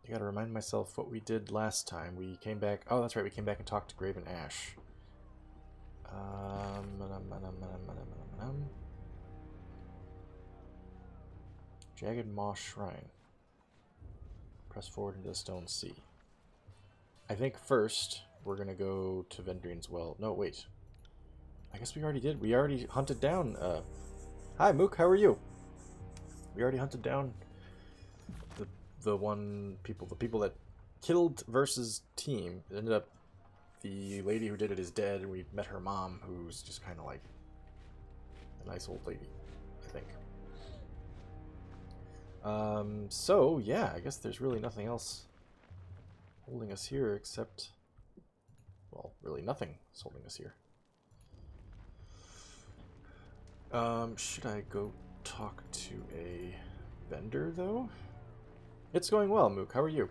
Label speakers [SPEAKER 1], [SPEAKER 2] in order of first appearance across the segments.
[SPEAKER 1] I gotta remind myself what we did last time. We came back... Oh, that's right, we came back and talked to Graven Ash. Jagged Moss Shrine. Press forward into the Stone Sea. I think first we're gonna go to Vendrian's Well. No, wait. I guess we already did. We already hunted down... Hi, Mook, how are you? We already hunted down the people that killed versus team. It ended up the lady who did it is dead, and we met her mom, who's just kind of like a nice old lady, I think. So yeah, I guess there's really nothing else holding us here except, well, really nothing is holding us here. Should I go talk to a vendor though? It's going well, Mook. How are you?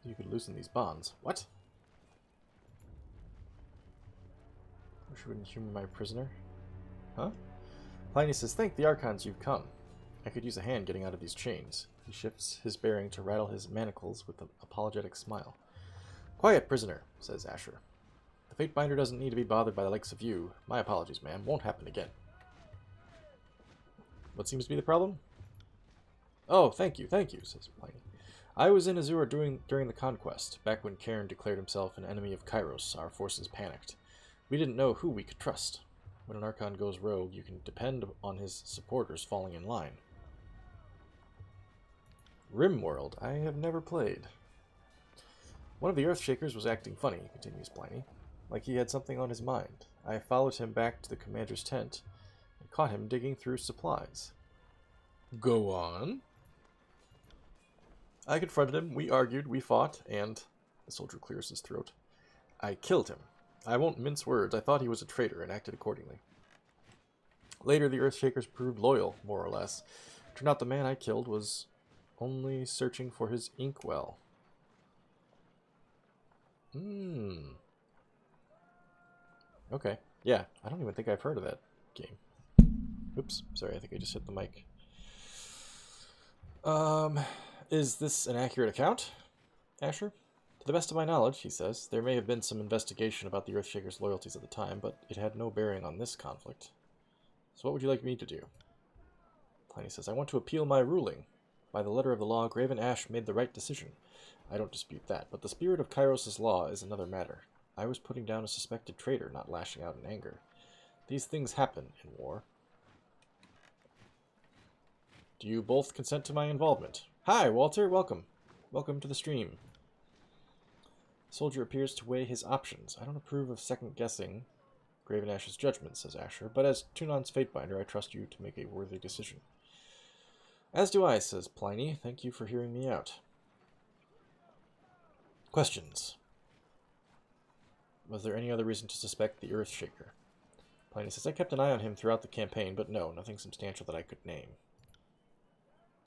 [SPEAKER 1] You could loosen these bonds. What? Wish you wouldn't humor my prisoner. Huh? Pliny says, thank the Archons you've come. I could use a hand getting out of these chains. He shifts his bearing to rattle his manacles with an apologetic smile. Quiet, prisoner, says Asher. The Fatebinder doesn't need to be bothered by the likes of you. My apologies, ma'am. Won't happen again. What seems to be the problem? Oh, thank you, says Pliny. I was in Azure during the conquest, back when Cairn declared himself an enemy of Kairos. Our forces panicked. We didn't know who we could trust. When an Archon goes rogue, you can depend on his supporters falling in line. Rimworld, I have never played. One of the Earthshakers was acting funny, continues Pliny, like he had something on his mind. I followed him back to the commander's tent and caught him digging through supplies. Go on. I confronted him, we argued, we fought, and... The soldier clears his throat. I killed him. I won't mince words. I thought he was a traitor and acted accordingly. Later, the Earthshakers proved loyal, more or less. Turned out the man I killed was only searching for his inkwell. Okay. Yeah, I don't even think I've heard of that game. Oops, sorry, I think I just hit the mic. Is this an accurate account, Asher? To the best of my knowledge, he says, there may have been some investigation about the Earthshakers' loyalties at the time, but it had no bearing on this conflict. So what would you like me to do? Pliny says, I want to appeal my ruling. By the letter of the law, Graven Ash made the right decision. I don't dispute that, but the spirit of Kairos' law is another matter. I was putting down a suspected traitor, not lashing out in anger. These things happen in war. Do you both consent to my involvement? Hi, Walter, welcome. Welcome to the stream. Soldier appears to weigh his options. I don't approve of second-guessing Graven Ash's judgment, says Asher, but as Tunon's Fatebinder, I trust you to make a worthy decision. As do I, says Pliny. Thank you for hearing me out. Questions. Was there any other reason to suspect the Earthshaker? Pliny says, I kept an eye on him throughout the campaign, but no, nothing substantial that I could name.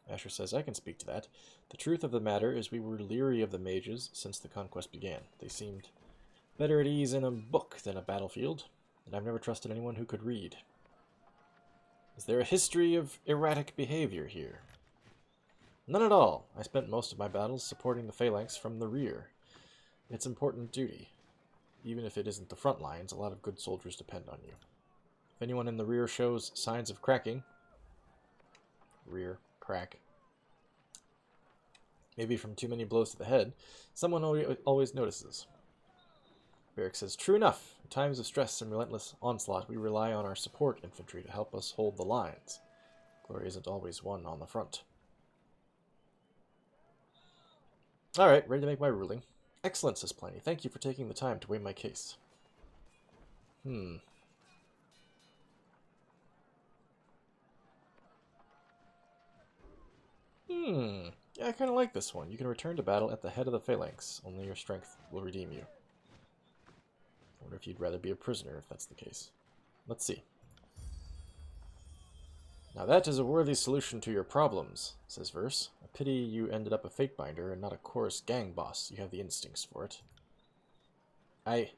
[SPEAKER 1] Asher says, I can speak to that. The truth of the matter is we were leery of the mages since the conquest began. They seemed better at ease in a book than a battlefield, and I've never trusted anyone who could read. Is there a history of erratic behavior here? None at all. I spent most of my battles supporting the phalanx from the rear. It's important duty. Even if it isn't the front lines, a lot of good soldiers depend on you. If anyone in the rear shows signs of cracking... Rear. Crack. Maybe from too many blows to the head, someone always notices. Barrick says, true enough. In times of stress and relentless onslaught, we rely on our support infantry to help us hold the lines. Glory isn't always won on the front. Alright, ready to make my ruling. Excellent, says Pliny. Thank you for taking the time to weigh my case. Yeah, I kind of like this one. You can return to battle at the head of the phalanx. Only your strength will redeem you. I wonder if you'd rather be a prisoner if that's the case. Let's see. Now that is a worthy solution to your problems, says Verse. A pity you ended up a Fatebinder and not a chorus gang boss. You have the instincts for it. I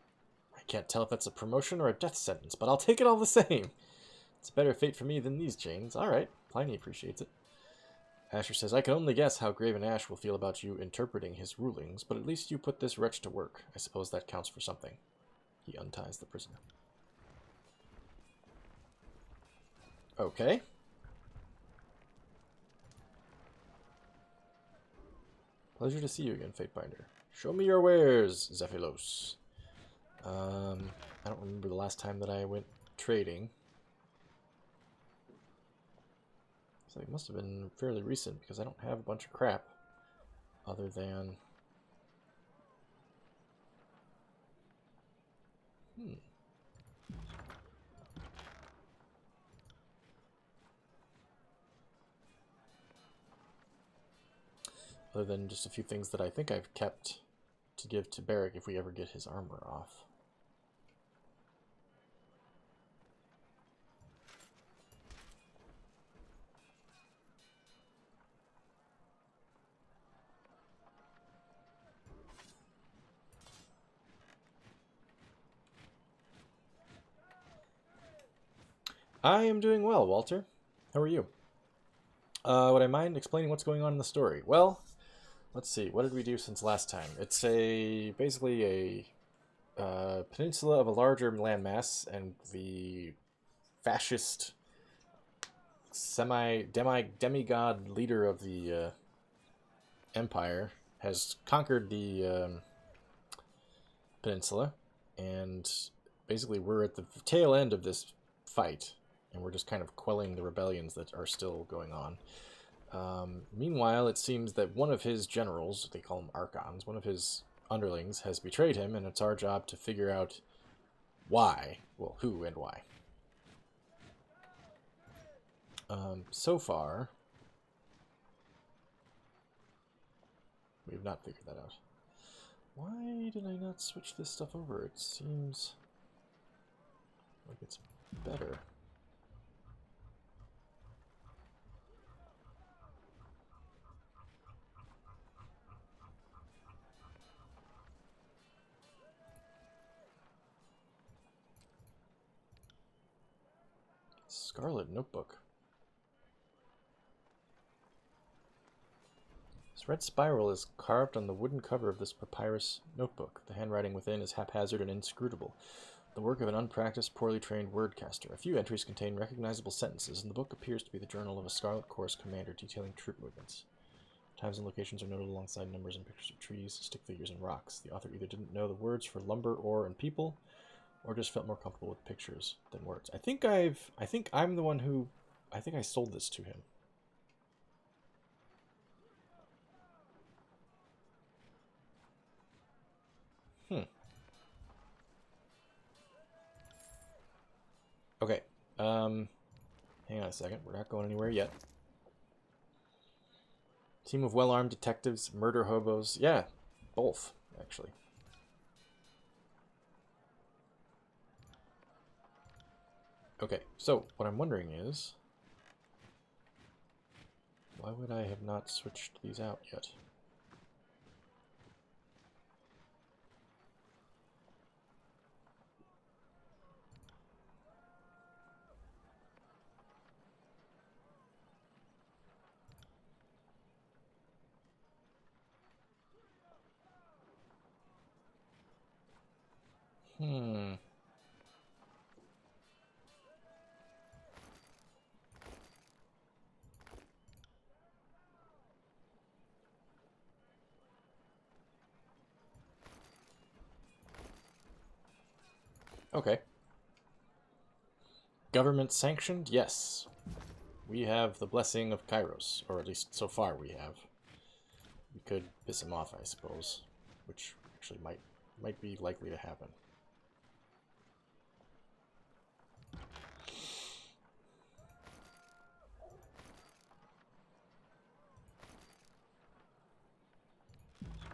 [SPEAKER 1] can't tell if that's a promotion or a death sentence, but I'll take it all the same. It's a better fate for me than these chains. Alright, Pliny appreciates it. Asher says, I can only guess how Graven Ash will feel about you interpreting his rulings, but at least you put this wretch to work. I suppose that counts for something. He unties the prisoner. Okay. Pleasure to see you again, Fatebinder. Show me your wares, Zephylos. I don't remember the last time that I went trading. So it must have been fairly recent because I don't have a bunch of crap other than... Other than just a few things that I think I've kept to give to Barrick if we ever get his armor off. I am doing well, Walter. How are you? Would I mind explaining what's going on in the story? Well, let's see. What did we do since last time? It's basically a peninsula of a larger landmass, and the fascist demigod leader of the empire has conquered the peninsula, and basically we're at the tail end of this fight, and we're just kind of quelling the rebellions that are still going on. Meanwhile, it seems that one of his generals, they call them Archons, one of his underlings has betrayed him, and it's our job to figure out why. Well, who and why. So far, we've not figured that out. Why did I not switch this stuff over? It seems like it's better. Scarlet Notebook. This red spiral is carved on the wooden cover of this papyrus notebook. The handwriting within is haphazard and inscrutable, the work of an unpracticed, poorly trained wordcaster. A few entries contain recognizable sentences, and the book appears to be the journal of a Scarlet Corps commander detailing troop movements. Times and locations are noted alongside numbers and pictures of trees, stick figures, and rocks. The author either didn't know the words for lumber, ore, and people, or just felt more comfortable with pictures than words. I think I'm the one who... I think I sold this to him. Okay. Hang on a second. We're not going anywhere yet. Team of well-armed detectives, murder hobos. Yeah, both, actually. Okay, so what I'm wondering is, why would I have not switched these out yet? Okay. Government sanctioned? Yes. We have the blessing of Kairos, or at least so far we have. We could piss him off, I suppose, which actually might be likely to happen.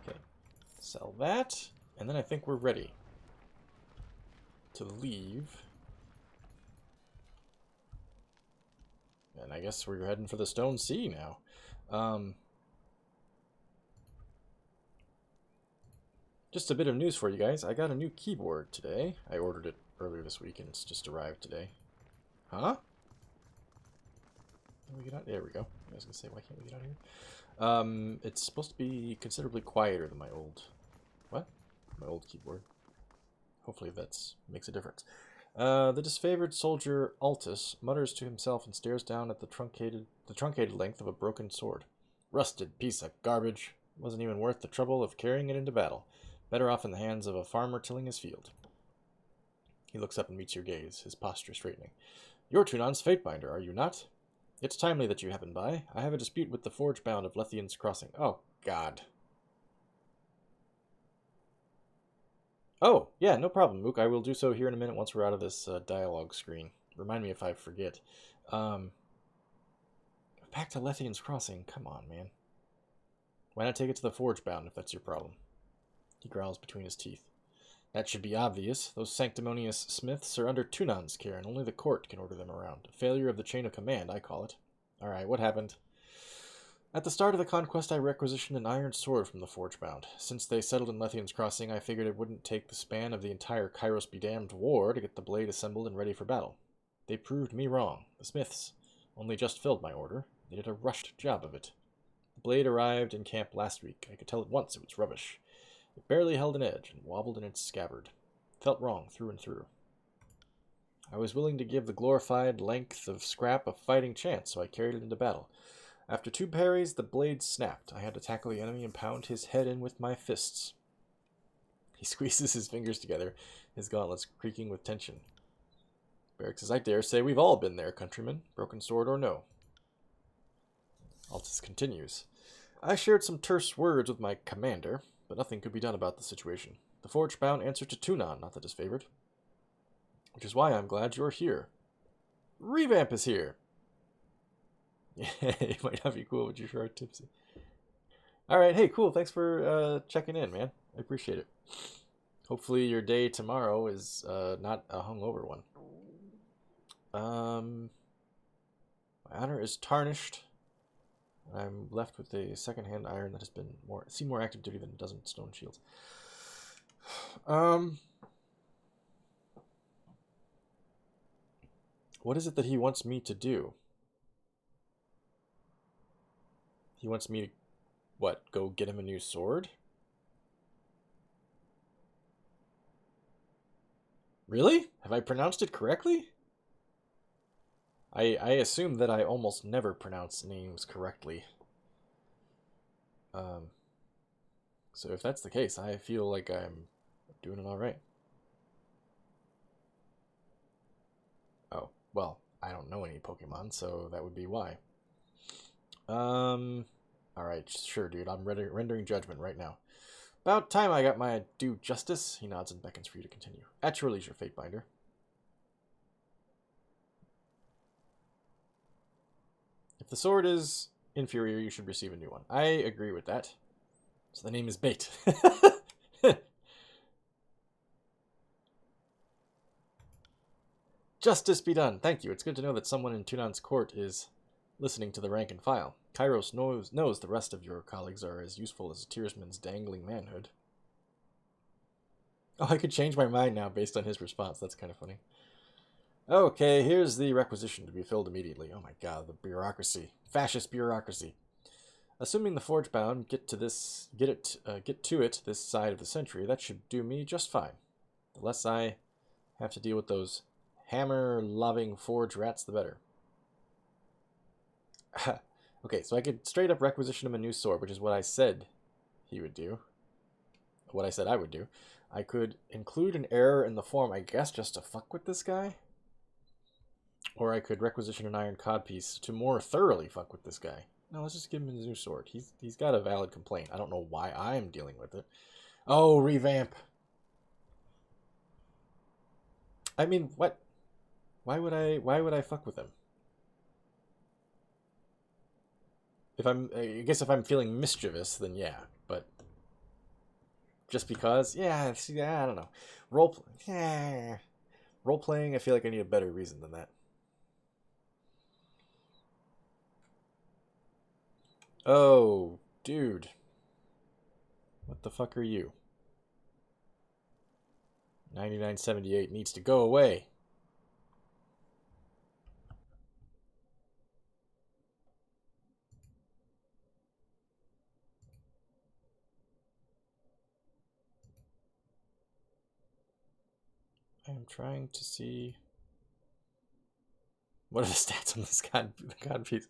[SPEAKER 1] Okay, sell that, and then I think we're ready to leave. And I guess we're heading for the Stone Sea now. Just a bit of news for you guys. I got a new keyboard today. I ordered it earlier this week and it's just arrived today. Huh? Can we get out? There we go. I was gonna say, why can't we get out of here? It's supposed to be considerably quieter than my old... What? My old keyboard. Hopefully that makes a difference. The disfavored soldier Altus mutters to himself and stares down at the truncated length of a broken sword. Rusted piece of garbage. Wasn't even worth the trouble of carrying it into battle. Better off in the hands of a farmer tilling his field. He looks up and meets your gaze, his posture straightening. You're Tunan's Fatebinder, are you not? It's timely that you happen by. I have a dispute with the Forge-bound of Lethian's Crossing. Oh, God. Oh, yeah, no problem, Mook. I will do so here in a minute once we're out of this dialogue screen. Remind me if I forget. Back to Lethian's Crossing. Come on, man. Why not take it to the Forge-bound if that's your problem? He growls between his teeth. That should be obvious. Those sanctimonious smiths are under Tunan's care, and only the court can order them around. A failure of the chain of command, I call it. Alright, what happened? At the start of the conquest, I requisitioned an iron sword from the Forge-bound. Since they settled in Lethian's Crossing, I figured it wouldn't take the span of the entire Kairos Be Damned war to get the blade assembled and ready for battle. They proved me wrong. The smiths only just filled my order. They did a rushed job of it. The blade arrived in camp last week. I could tell at once it was rubbish. It barely held an edge and wobbled in its scabbard. Felt wrong through and through. I was willing to give the glorified length of scrap a fighting chance, so I carried it into battle. After 2 parries, the blade snapped. I had to tackle the enemy and pound his head in with my fists. He squeezes his fingers together, his gauntlets creaking with tension. Barrick says, I dare say we've all been there, countrymen, broken sword or no. Altus continues. I shared some terse words with my commander, but nothing could be done about the situation. The Forge-bound answered to Tunan, not the disfavored. Which is why I'm glad you're here. Revamp is here. Yeah, it might not be cool, but you're sure tipsy. Alright, hey, cool. Thanks for checking in, man. I appreciate it. Hopefully your day tomorrow is not a hungover one. My honor is tarnished. I'm left with a second-hand iron that has been seen more active duty than a dozen stone shields. What is it that he wants me to do? He wants me to, what, go get him a new sword? Really? Have I pronounced it correctly? I assume that I almost never pronounce names correctly. So if that's the case, I feel like I'm doing it all right. Oh, well, I don't know any Pokemon, so that would be why. Alright, sure, dude. I'm rendering judgment right now. About time I got my due justice. He nods and beckons for you to continue. At your leisure, Fatebinder. If the sword is inferior, you should receive a new one. I agree with that. So the name is Bait. Justice be done. Thank you. It's good to know that someone in Tunan's court is listening to the rank and file. Kairos knows the rest of your colleagues are as useful as Tiersman's dangling manhood. Oh, I could change my mind now based on his response. That's kind of funny. Okay, here's the requisition to be filled immediately. Oh my god, the bureaucracy. Fascist bureaucracy. Assuming the Forge-bound get to it this side of the century, that should do me just fine. The less I have to deal with those hammer-loving Forge rats, the better. Okay, so I could straight up requisition him a new sword, which is what I said he would do. What I said I would do. I could include an error in the form, I guess, just to fuck with this guy. Or I could requisition an iron codpiece to more thoroughly fuck with this guy. No, let's just give him his new sword. He's got a valid complaint. I don't know why I'm dealing with it. Oh, revamp. I mean, what? Why would I fuck with him? I guess if I'm feeling mischievous, then yeah. But just because, yeah, I don't know. Role playing, I feel like I need a better reason than that. Oh, dude. What the fuck are you? 9978 needs to go away. I am trying to see... What are the stats on this god piece?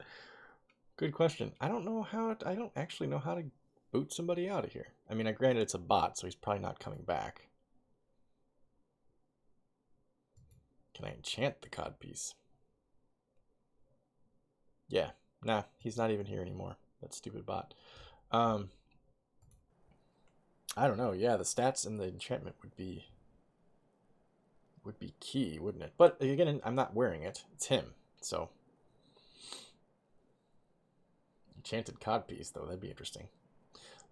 [SPEAKER 1] Good question. I don't know how... I don't actually know how to boot somebody out of here. I mean, granted it's a bot, so he's probably not coming back. Can I enchant the cod piece? Yeah. Nah, he's not even here anymore. That stupid bot. I don't know. Yeah, the stats and the enchantment would be key, wouldn't it? But again, I'm not wearing it. It's him. So enchanted codpiece, though, that'd be interesting.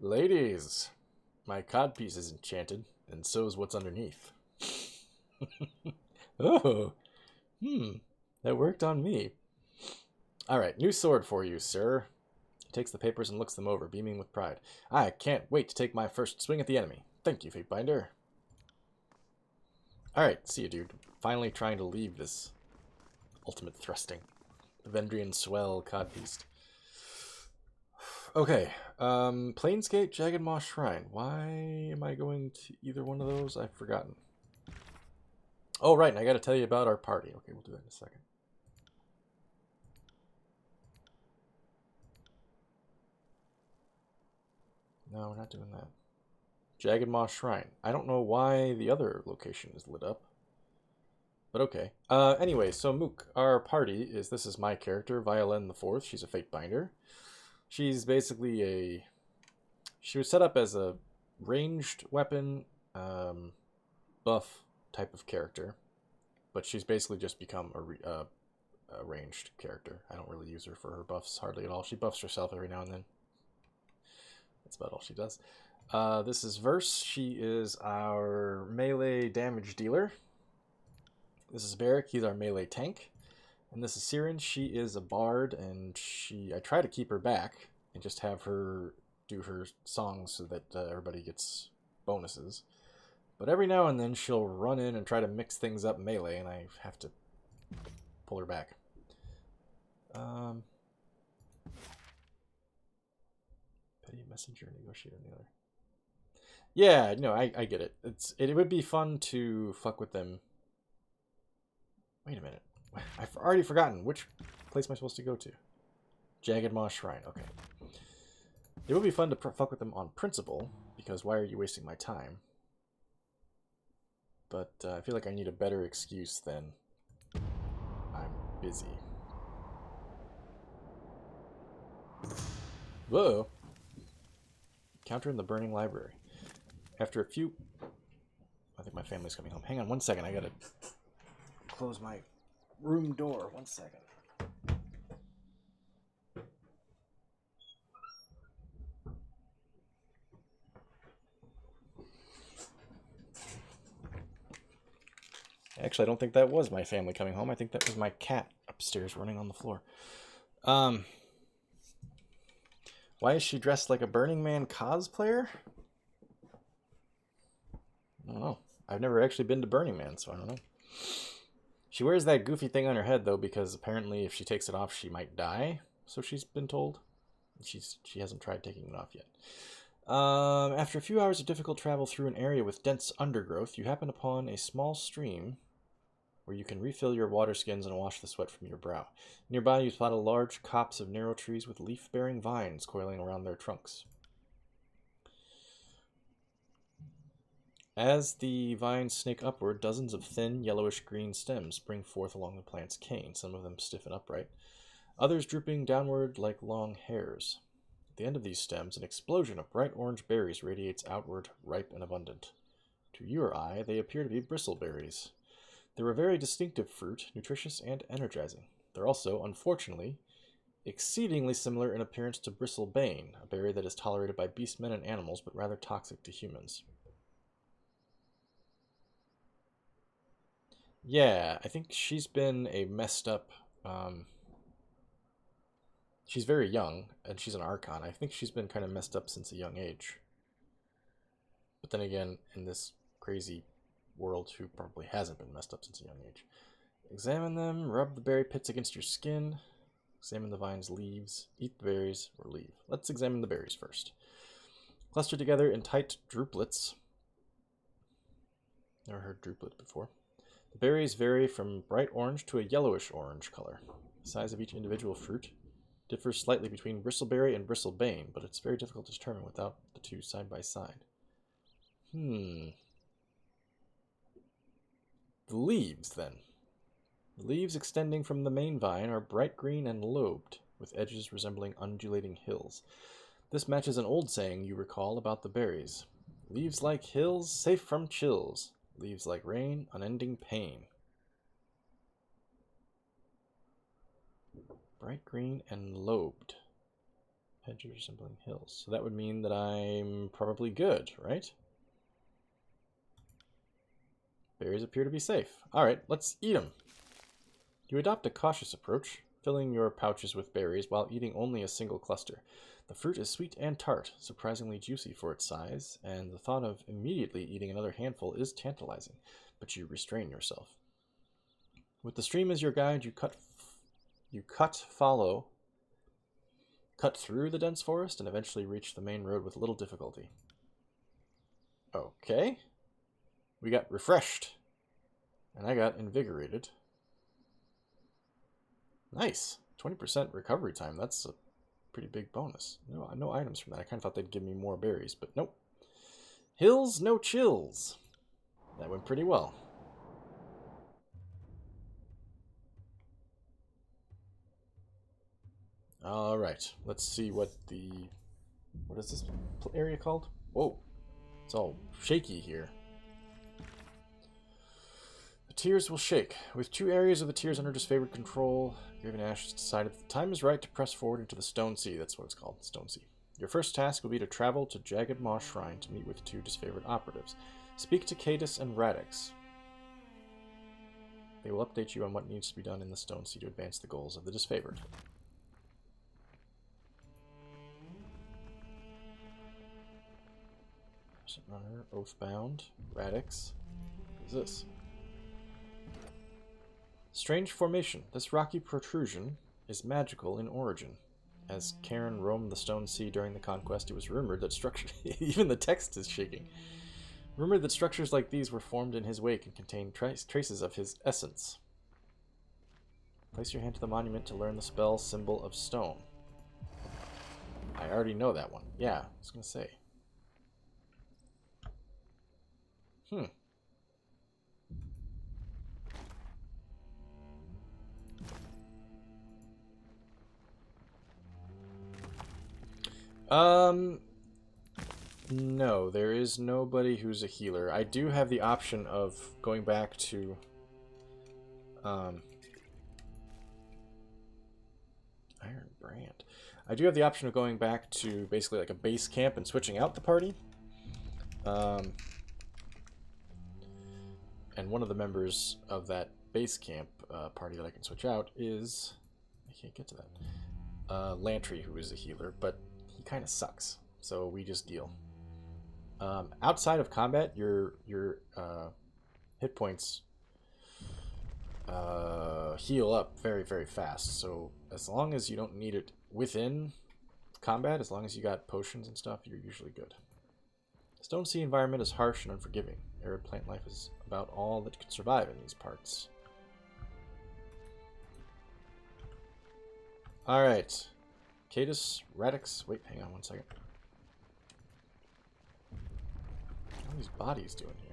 [SPEAKER 1] Ladies, my codpiece is enchanted, and so is what's underneath. Oh, that worked on me. All right, new sword for you, sir. He takes the papers and looks them over, beaming with pride. I can't wait to take my first swing at the enemy. Thank you, Fatebinder. All right, see you, dude. Finally trying to leave this ultimate thrusting. The Vendrian swell codpiece. Okay, Planescape, Jagged Moss Shrine. Why am I going to either one of those? I've forgotten. Oh, right, and I got to tell you about our party. Okay, we'll do that in a second. No, we're not doing that. Jagged Moss Shrine. I don't know why the other location is lit up. But okay. Anyway, so Mook, our party is... This is my character, Violin the Fourth. She's a Fatebinder. She's basically a... She was set up as a ranged weapon buff type of character. But she's basically just become a ranged character. I don't really use her for her buffs hardly at all. She buffs herself every now and then. That's about all she does. This is Verse. She is our melee damage dealer. This is Barrick. He's our melee tank. And this is Siren. She is a bard, and I try to keep her back and just have her do her songs so that everybody gets bonuses. But every now and then she'll run in and try to mix things up melee, and I have to pull her back. Petty messenger, negotiator, and the other. Yeah, no, I get it. It would be fun to fuck with them. Wait a minute. I've already forgotten. Which place am I supposed to go to? Jagged Moss Shrine. Okay. It would be fun to fuck with them on principle, because why are you wasting my time? But I feel like I need a better excuse than I'm busy. Whoa. Counter in the burning library. After a few... I think my family's coming home. Hang on 1 second. I gotta close my room door. 1 second. Actually, I don't think that was my family coming home. I think that was my cat upstairs running on the floor. Why is she dressed like a Burning Man cosplayer? I don't know. I've never actually been to Burning Man, so I don't know. She wears that goofy thing on her head, though, because apparently if she takes it off, she might die. So she's been told. She hasn't tried taking it off yet. After a few hours of difficult travel through an area with dense undergrowth, you happen upon a small stream where you can refill your water skins and wash the sweat from your brow. Nearby, you spot a large copse of narrow trees with leaf-bearing vines coiling around their trunks. As the vines snake upward, dozens of thin, yellowish-green stems spring forth along the plant's cane, some of them stiff and upright, others drooping downward like long hairs. At the end of these stems, an explosion of bright orange berries radiates outward, ripe and abundant. To your eye, they appear to be bristleberries. They're a very distinctive fruit, nutritious and energizing. They're also, unfortunately, exceedingly similar in appearance to bristlebane, a berry that is tolerated by beastmen and animals, but rather toxic to humans. Yeah, I think she's been a messed up... she's very young, and she's an Archon. I think she's been kind of messed up since a young age. But then again, in this crazy world, who probably hasn't been messed up since a young age. Examine them, rub the berry pits against your skin, examine the vine's leaves, eat the berries, or leave. Let's examine the berries first. Clustered together in tight drupelets. Never heard druplet before. The berries vary from bright orange to a yellowish orange color. The size of each individual fruit differs slightly between bristleberry and bristlebane, but it's very difficult to determine without the two side by side. The leaves, then. The leaves extending from the main vine are bright green and lobed, with edges resembling undulating hills. This matches an old saying you recall about the berries. Leaves like hills, safe from chills. Leaves like rain, unending pain. Bright green and lobed. Edges resembling hills. So that would mean that I'm probably good, right? Berries appear to be safe. Alright, let's eat them. You adopt a cautious approach, filling your pouches with berries while eating only a single cluster. The fruit is sweet and tart, surprisingly juicy for its size, and the thought of immediately eating another handful is tantalizing, but you restrain yourself. With the stream as your guide, you cut through the dense forest, and eventually reach the main road with little difficulty. Okay. We got refreshed, and I got invigorated. Nice. 20% recovery time. That's a pretty big bonus. No items from that. I kind of thought they'd give me more berries, but nope. Hills, no chills. That went pretty well. Alright, let's see what is this area called? Whoa, it's all shaky here. The tiers will shake. With 2 areas of the tiers under disfavored control, Graven Ash has decided that the time is right to press forward into the Stone Sea. That's what it's called, Stone Sea. Your first task will be to travel to Jagged Maw Shrine to meet with 2 disfavored operatives. Speak to Cadis and Radix. They will update you on what needs to be done in the Stone Sea to advance the goals of the disfavored. Runner, Oathbound, Radix. What is this? Strange formation. This rocky protrusion is magical in origin. As Karen roamed the Stone Sea during the conquest, it was rumored that structures... even the text is shaking. Rumored that structures like these were formed in his wake and contained traces of his essence. Place your hand to the monument to learn the spell Symbol of Stone. I already know that one. Yeah, I was going to say. No, there is nobody who's a healer. I do have the option of going back to, Iron Brand. I do have the option of going back to basically like a base camp and switching out the party. And one of the members of that base camp party that I can switch out is... I can't get to that. Lantry, who is a healer, but he kind of sucks. So we just deal. Outside of combat, your hit points heal up very, very fast. So as long as you don't need it within combat, as long as you got potions and stuff, you're usually good. The Stone Sea environment is harsh and unforgiving. Arid plant life is about all that can survive in these parts. Alright. Cadis, Radix. Wait, hang on one second. What are these bodies doing here?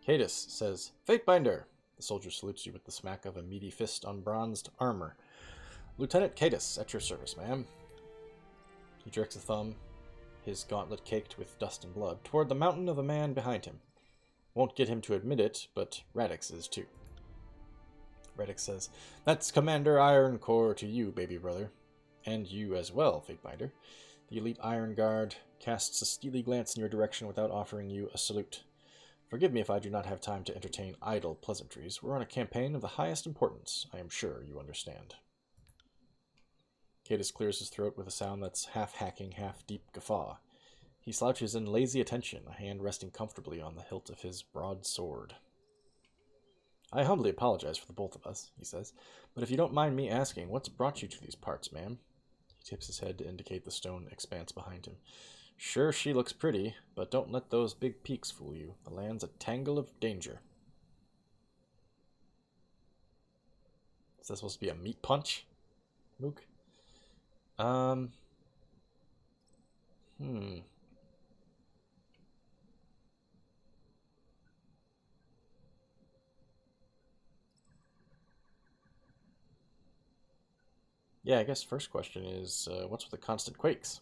[SPEAKER 1] Cadis says, Fatebinder. The soldier salutes you with the smack of a meaty fist on bronzed armor. Lieutenant Cadis, at your service, ma'am. He jerks a thumb, his gauntlet caked with dust and blood, toward the mountain of a man behind him. Won't get him to admit it, but Radix is too. Radix says, That's Commander Iron Core to you, baby brother. And you as well, Fatebinder. The elite Iron Guard casts a steely glance in your direction without offering you a salute. Forgive me if I do not have time to entertain idle pleasantries. We're on a campaign of the highest importance. I am sure you understand. Cadis clears his throat with a sound that's half hacking, half deep guffaw. He slouches in lazy attention, a hand resting comfortably on the hilt of his broad sword. I humbly apologize for the both of us, he says, but if you don't mind me asking, what's brought you to these parts, ma'am? He tips his head to indicate the stone expanse behind him. Sure, she looks pretty, but don't let those big peaks fool you. The land's a tangle of danger. Is that supposed to be a meat punch, Mook? Yeah, I guess first question is, what's with the constant quakes?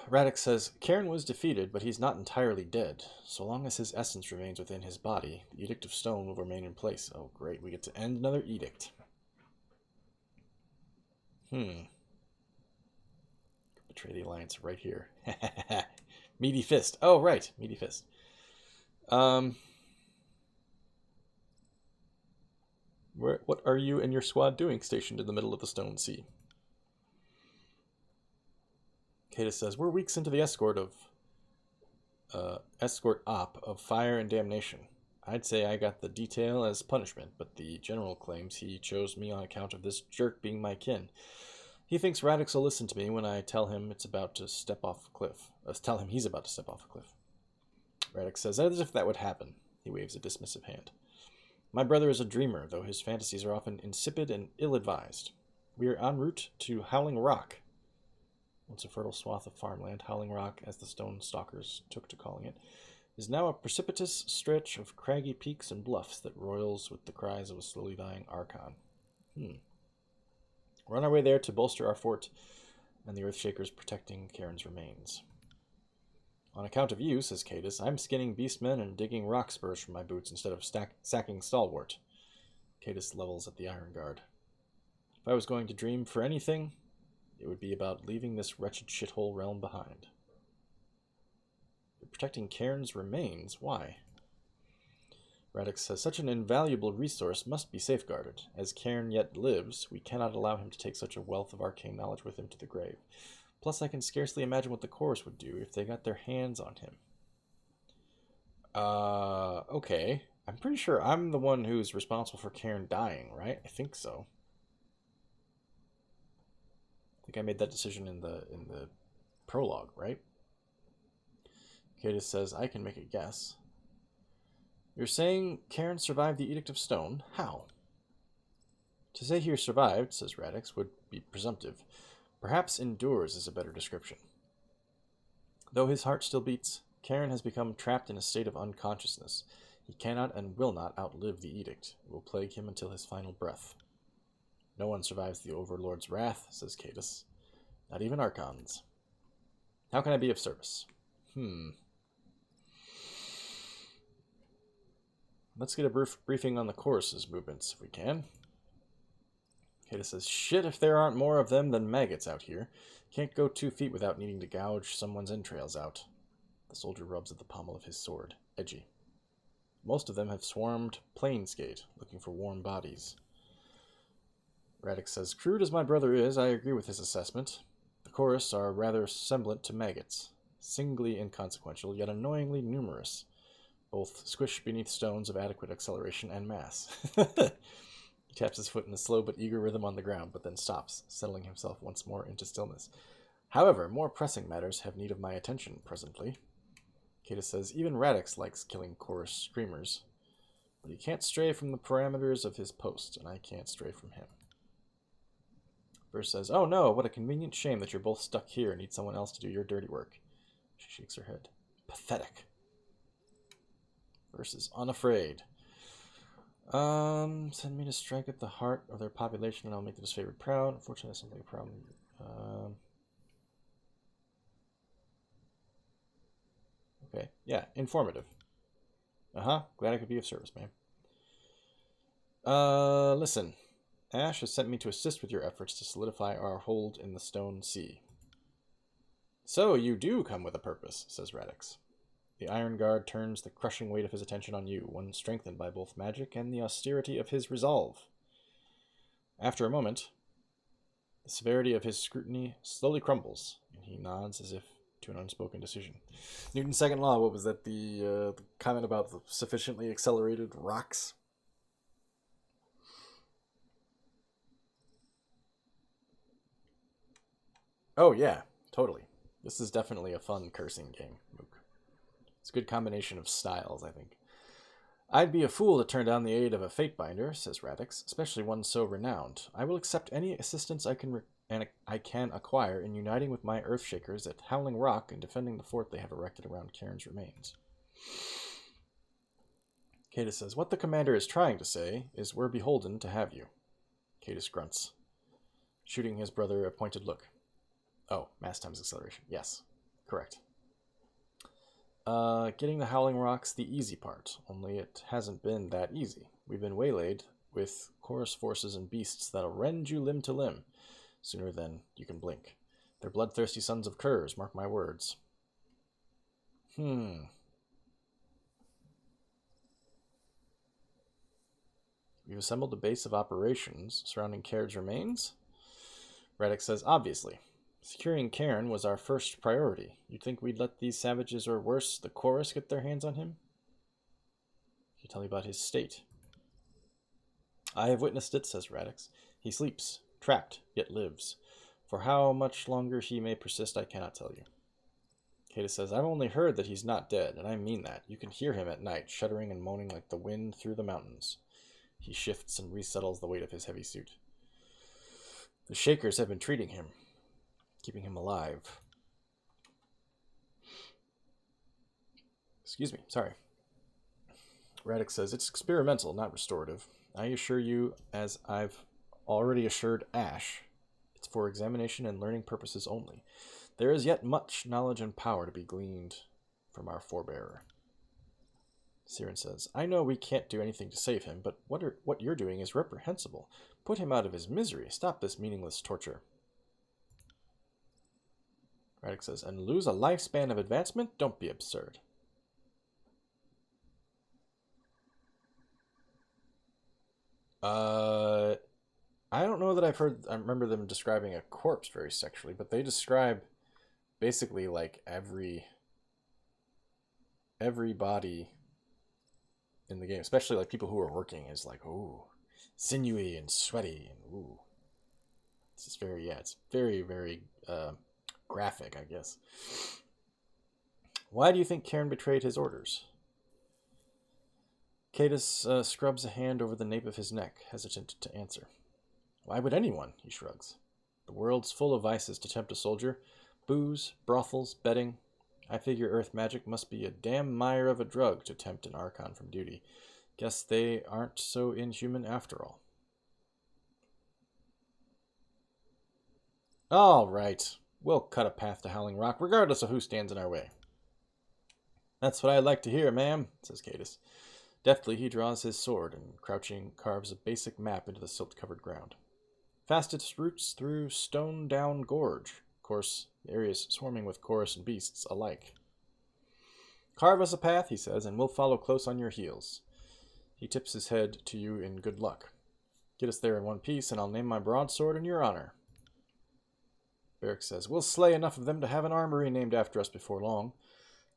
[SPEAKER 1] Radix says, Cairn was defeated, but he's not entirely dead. So long as his essence remains within his body, the Edict of Stone will remain in place. Oh, great, we get to end another edict. Betray the Alliance right here. Meaty Fist. Oh, right, Meaty Fist. What are you and your squad doing stationed in the middle of the Stone Sea? Cadus says, we're weeks into the escort op of fire and damnation. I'd say I got the detail as punishment, but the general claims he chose me on account of this jerk being my kin. He thinks Radix will listen to me when I tell him he's about to step off a cliff. Radix says, as if that would happen. He waves a dismissive hand. My brother is a dreamer, though his fantasies are often insipid and ill-advised. We are en route to Howling Rock. Once a fertile swath of farmland, Howling Rock, as the Stone Stalkers took to calling it, is now a precipitous stretch of craggy peaks and bluffs that roils with the cries of a slowly dying Archon. We're on our way there to bolster our fort and the Earthshakers protecting Cairn's remains. On account of you, says Cadus, I'm skinning beastmen and digging rock spurs from my boots instead of sacking Stalwart. Cadus levels at the Iron Guard. If I was going to dream for anything, it would be about leaving this wretched shithole realm behind. You're protecting Cairn's remains? Why? Radix says, such an invaluable resource must be safeguarded. As Cairn yet lives, we cannot allow him to take such a wealth of arcane knowledge with him to the grave. Plus, I can scarcely imagine what the Chorus would do if they got their hands on him. Okay. I'm pretty sure I'm the one who's responsible for Cairn dying, right? I think so. I think I made that decision in the prologue, right? Cadus says, I can make a guess. You're saying Cairn survived the Edict of Stone? How? To say he survived, says Radix, would be presumptive. Perhaps endures is a better description. Though his heart still beats, Cairn has become trapped in a state of unconsciousness. He cannot and will not outlive the edict. It will plague him until his final breath. No one survives the Overlord's wrath, says Cadus. Not even Archons. How can I be of service? Let's get a briefing on the Chorus's movements, if we can. Cadus says, shit if there aren't more of them than maggots out here. Can't go 2 feet without needing to gouge someone's entrails out. The soldier rubs at the pommel of his sword. Edgy. Most of them have swarmed Planesgate, looking for warm bodies. Radix says, crude as my brother is, I agree with his assessment. The Chorus are rather semblant to maggots. Singly inconsequential, yet annoyingly numerous. Both squish beneath stones of adequate acceleration and mass. He taps his foot in a slow but eager rhythm on the ground, but then stops, settling himself once more into stillness. However, more pressing matters have need of my attention presently. Cadus says, even Radix likes killing Chorus screamers, but he can't stray from the parameters of his post, and I can't stray from him. Verse says, oh no, what a convenient shame that you're both stuck here and need someone else to do your dirty work. She shakes her head. Pathetic. Verse is unafraid. Send me to strike at the heart of their population and I'll make the disfavored proud. Unfortunately, that's something a problem. Okay, yeah, informative. Glad I could be of service, man. Listen. Ash has sent me to assist with your efforts to solidify our hold in the Stone Sea. So you do come with a purpose, says Radix. The Iron Guard turns the crushing weight of his attention on you, one strengthened by both magic and the austerity of his resolve. After a moment, the severity of his scrutiny slowly crumbles, and he nods as if to an unspoken decision. Newton's second law, what was that? The comment about the sufficiently accelerated rocks? Oh, yeah, totally. This is definitely a fun cursing game, Mook. It's a good combination of styles, I think. I'd be a fool to turn down the aid of a Fatebinder, says Radix, especially one so renowned. I will accept any assistance I can acquire in uniting with my Earthshakers at Howling Rock and defending the fort they have erected around Cairn's remains. Cadus says, what the commander is trying to say is we're beholden to have you. Cadus grunts, shooting his brother a pointed look. Oh, mass times acceleration. Yes, correct. Getting the Howling Rock's the easy part, only it hasn't been that easy. We've been waylaid with chorus forces and beasts that'll rend you limb to limb sooner than you can blink. They're bloodthirsty sons of curs, mark my words. We've assembled a base of operations surrounding Cairn's remains? Radix says, obviously. Securing Cairn was our first priority. You'd think we'd let these savages, or worse, the chorus, get their hands on him? Can you tell me about his state? I have witnessed it, says Radix. He sleeps, trapped, yet lives. For how much longer he may persist, I cannot tell you. Cadus says, I've only heard that he's not dead, and I mean that. You can hear him at night, shuddering and moaning like the wind through the mountains. He shifts and resettles the weight of his heavy suit. The Shakers have been treating him, keeping him alive. Excuse me, sorry. Radix says, it's experimental, not restorative. I assure you, as I've already assured Ash, it's for examination and learning purposes only. There is yet much knowledge and power to be gleaned from our forebearer. Siren says, I know we can't do anything to save him, but what you're doing is reprehensible. Put him out of his misery. Stop this meaningless torture. Radix says, and lose a lifespan of advancement? Don't be absurd. I don't know that I remember them describing a corpse very sexually, but they describe basically like every body in the game, especially like people who are working, is like, ooh, sinewy and sweaty, and ooh. It's just it's very, very graphic, I guess. Why do you think Cairn betrayed his orders? Cadus scrubs a hand over the nape of his neck, hesitant to answer. Why would anyone? He shrugs. The world's full of vices to tempt a soldier. Booze, brothels, betting. I figure Earth magic must be a damn mire of a drug to tempt an Archon from duty. Guess they aren't so inhuman after all. All right. We'll cut a path to Howling Rock, regardless of who stands in our way. That's what I'd like to hear, ma'am, says Cadus. Deftly, he draws his sword and, crouching, carves a basic map into the silt-covered ground. Fastest routes through Stone Down Gorge. Of course, the area's swarming with chorus and beasts alike. Carve us a path, he says, and we'll follow close on your heels. He tips his head to you in good luck. Get us there in one piece, and I'll name my broadsword in your honor. Barrick says, we'll slay enough of them to have an armory named after us before long.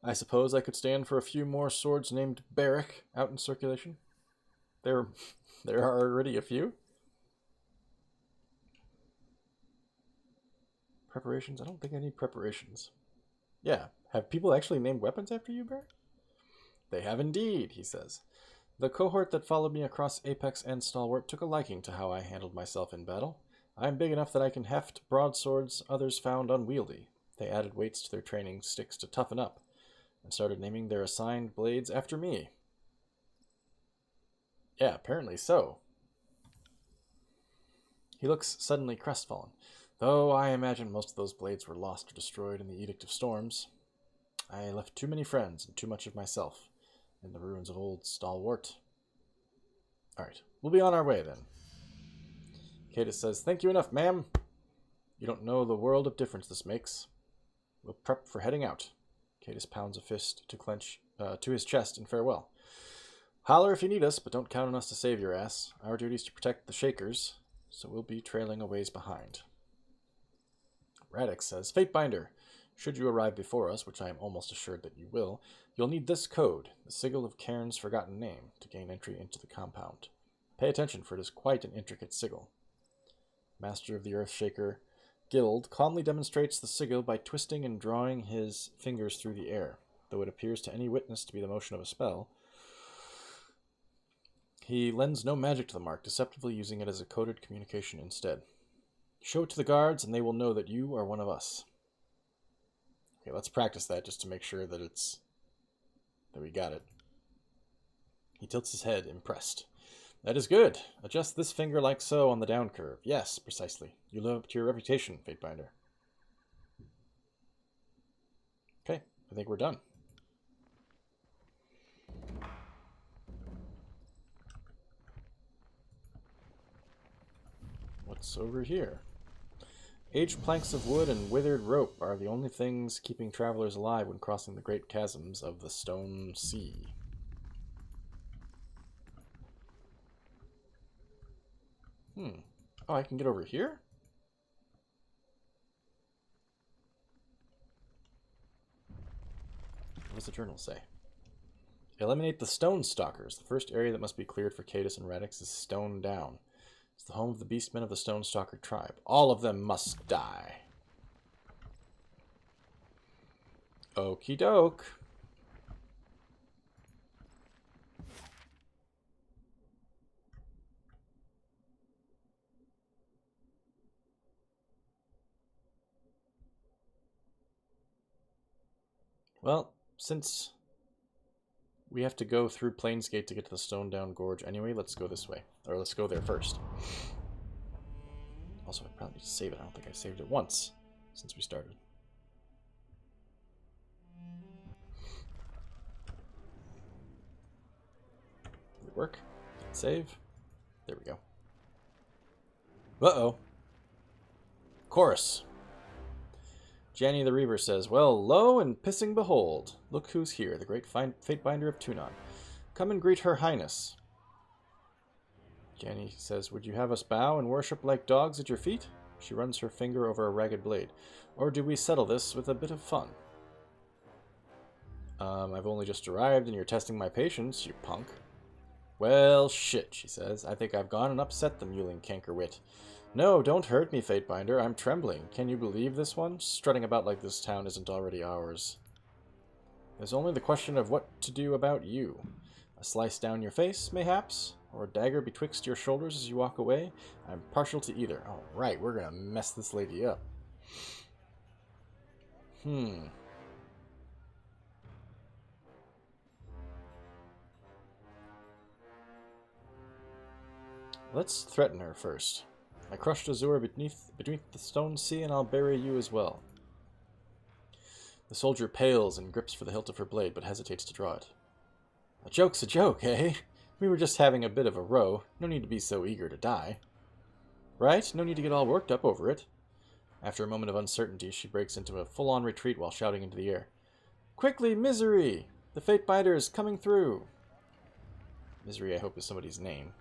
[SPEAKER 1] I suppose I could stand for a few more swords named Barrick out in circulation. There are already a few. Preparations? I don't think I need preparations. Yeah, have people actually named weapons after you, Barrick? They have indeed, he says. The cohort that followed me across Apex and Stalwart took a liking to how I handled myself in battle. I'm big enough that I can heft broadswords others found unwieldy. They added weights to their training sticks to toughen up, and started naming their assigned blades after me. Yeah, apparently so. He looks suddenly crestfallen, though I imagine most of those blades were lost or destroyed in the Edict of Storms. I left too many friends and too much of myself in the ruins of old Stalwart. Alright, we'll be on our way then. Cadus says, thank you enough, ma'am. You don't know the world of difference this makes. We'll prep for heading out. Cadus pounds a fist to his chest in farewell. Holler if you need us, but don't count on us to save your ass. Our duty is to protect the Shakers, so we'll be trailing a ways behind. Radix says, Fatebinder, Should you arrive before us, which I am almost assured that you will, you'll need this code, the sigil of Cairn's forgotten name, to gain entry into the compound. Pay attention, for it is quite an intricate sigil. Master of the Earthshaker Guild calmly demonstrates the sigil by twisting and drawing his fingers through the air. Though it appears to any witness to be the motion of a spell, he lends no magic to the mark, deceptively using it as a coded communication instead. Show it to the guards, and they will know that you are one of us. Okay, let's practice that just to make sure that we got it. He tilts his head, impressed. That is good. Adjust this finger like so on the down curve. Yes, precisely. You live up to your reputation, Fatebinder. Okay, I think we're done. What's over here? Aged planks of wood and withered rope are the only things keeping travelers alive when crossing the great chasms of the Stone Sea. Oh, I can get over here? What does the journal say? Eliminate the Stone Stalkers. The first area that must be cleared for Cadus and Radix is Stone Down. It's the home of the beastmen of the Stone Stalker tribe. All of them must die. Okie doke. Well, since we have to go through Plainsgate to get to the Stone Down Gorge anyway, let's go this way. Or let's go there first. Also, I probably need to save it. I don't think I saved it once since we started. Did it work? Did it save? There we go. Uh-oh. Chorus. Janny the Reaver says, well, lo and pissing behold. Look who's here, the great Fatebinder of Tunon. Come and greet her highness. Janny says, would you have us bow and worship like dogs at your feet? She runs her finger over a ragged blade. Or do we settle this with a bit of fun? I've only just arrived and you're testing my patience, you punk. Well, shit, she says. I think I've gone and upset the mewling cankerwit. No, don't hurt me, Fatebinder. I'm trembling. Can you believe this one? Strutting about like this town isn't already ours. There's only the question of what to do about you. A slice down your face, mayhaps? Or a dagger betwixt your shoulders as you walk away? I'm partial to either. All right, we're gonna mess this lady up. Let's threaten her first. I crushed Azure beneath the Stone Sea, and I'll bury you as well. The soldier pales and grips for the hilt of her blade, but hesitates to draw it. A joke's a joke, eh? We were just having a bit of a row. No need to be so eager to die. Right? No need to get all worked up over it. After a moment of uncertainty, she breaks into a full-on retreat while shouting into the air. Quickly, Misery! The Fatebinder is coming through! Misery, I hope, is somebody's name.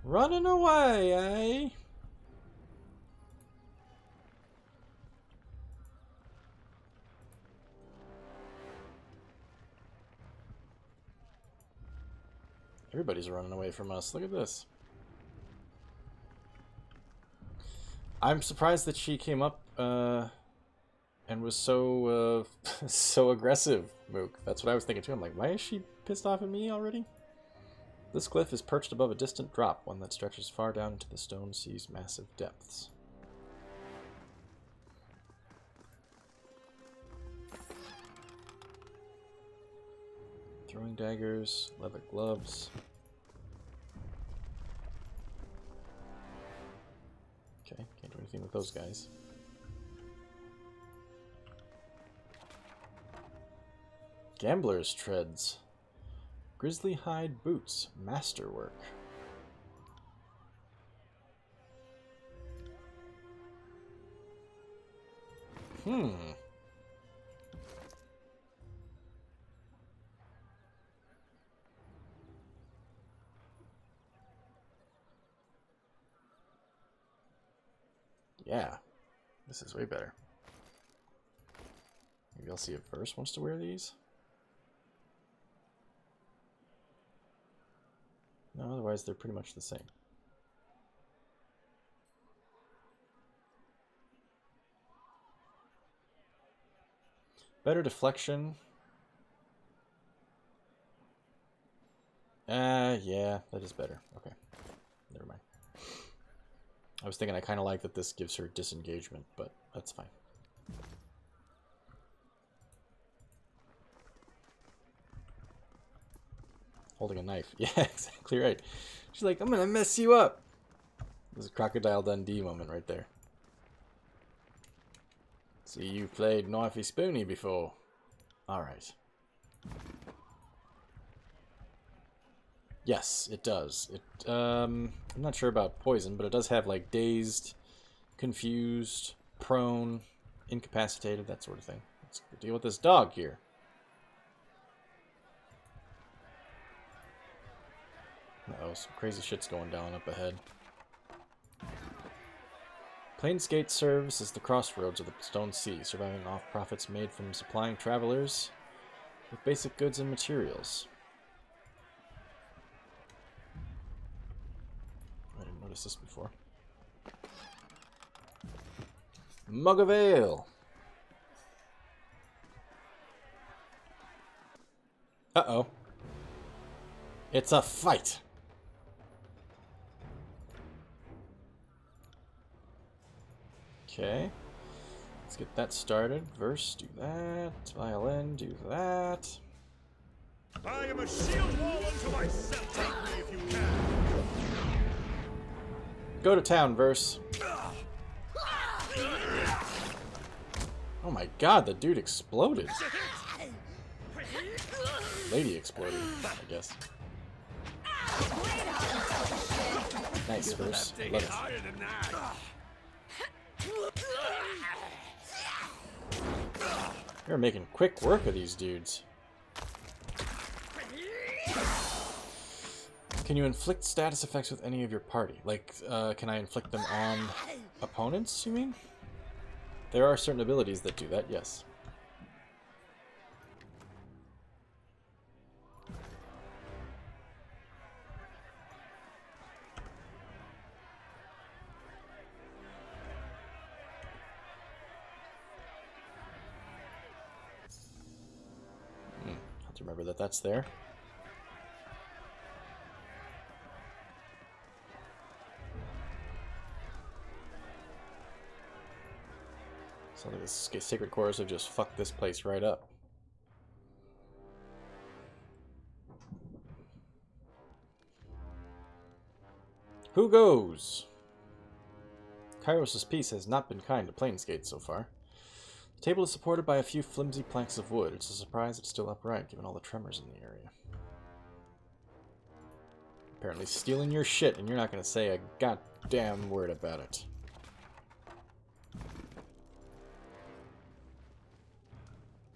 [SPEAKER 1] Running away, eh? Everybody's running away from us. Look at this. I'm surprised that she came up and was so so aggressive, Mook. That's what I was thinking too. I'm like, why is she pissed off at me already? This cliff is perched above a distant drop, one that stretches far down into the Stone Sea's massive depths. Throwing daggers, leather gloves. Okay, can't do anything with those guys. Gambler's treads. Grizzly hide boots. Masterwork. Yeah. This is way better. Maybe I'll see if Verse wants to wear these. No, otherwise they're pretty much the same. Better deflection. Yeah, that is better. Okay. Never mind. I was thinking I kind of like that this gives her disengagement, but that's fine. Holding a knife. Yeah, exactly right. She's like, I'm gonna mess you up. This is a Crocodile Dundee moment right there. See, you played Knifey Spoony before. Alright. Yes, it does. I'm not sure about poison, but it does have like dazed, confused, prone, incapacitated, that sort of thing. Let's deal with this dog here. Uh-oh, some crazy shit's going down up ahead. Planesgate serves as the crossroads of the Stone Sea, surviving off profits made from supplying travelers with basic goods and materials. I didn't notice this before. Mug of Ale! Uh-oh. It's a fight! Okay. Let's get that started. Verse, do that. Violin, do that.
[SPEAKER 2] I am a shield wall unto myself. Take me if you can.
[SPEAKER 1] Go to town, Verse. Oh my god, the dude exploded. Lady exploded, I guess. Nice, Verse. Love it. You're making quick work of these dudes. Can you inflict status effects with any of your party? Like, can I inflict them on opponents, you mean? There are certain abilities that do that, yes. Have to remember that that's there. So like this Sacred Chorus have just fucked this place right up. Who goes? Kairos' peace has not been kind to Planesgate so far. The table is supported by a few flimsy planks of wood. It's a surprise it's still upright, given all the tremors in the area. Apparently stealing your shit, and you're not going to say a goddamn word about it.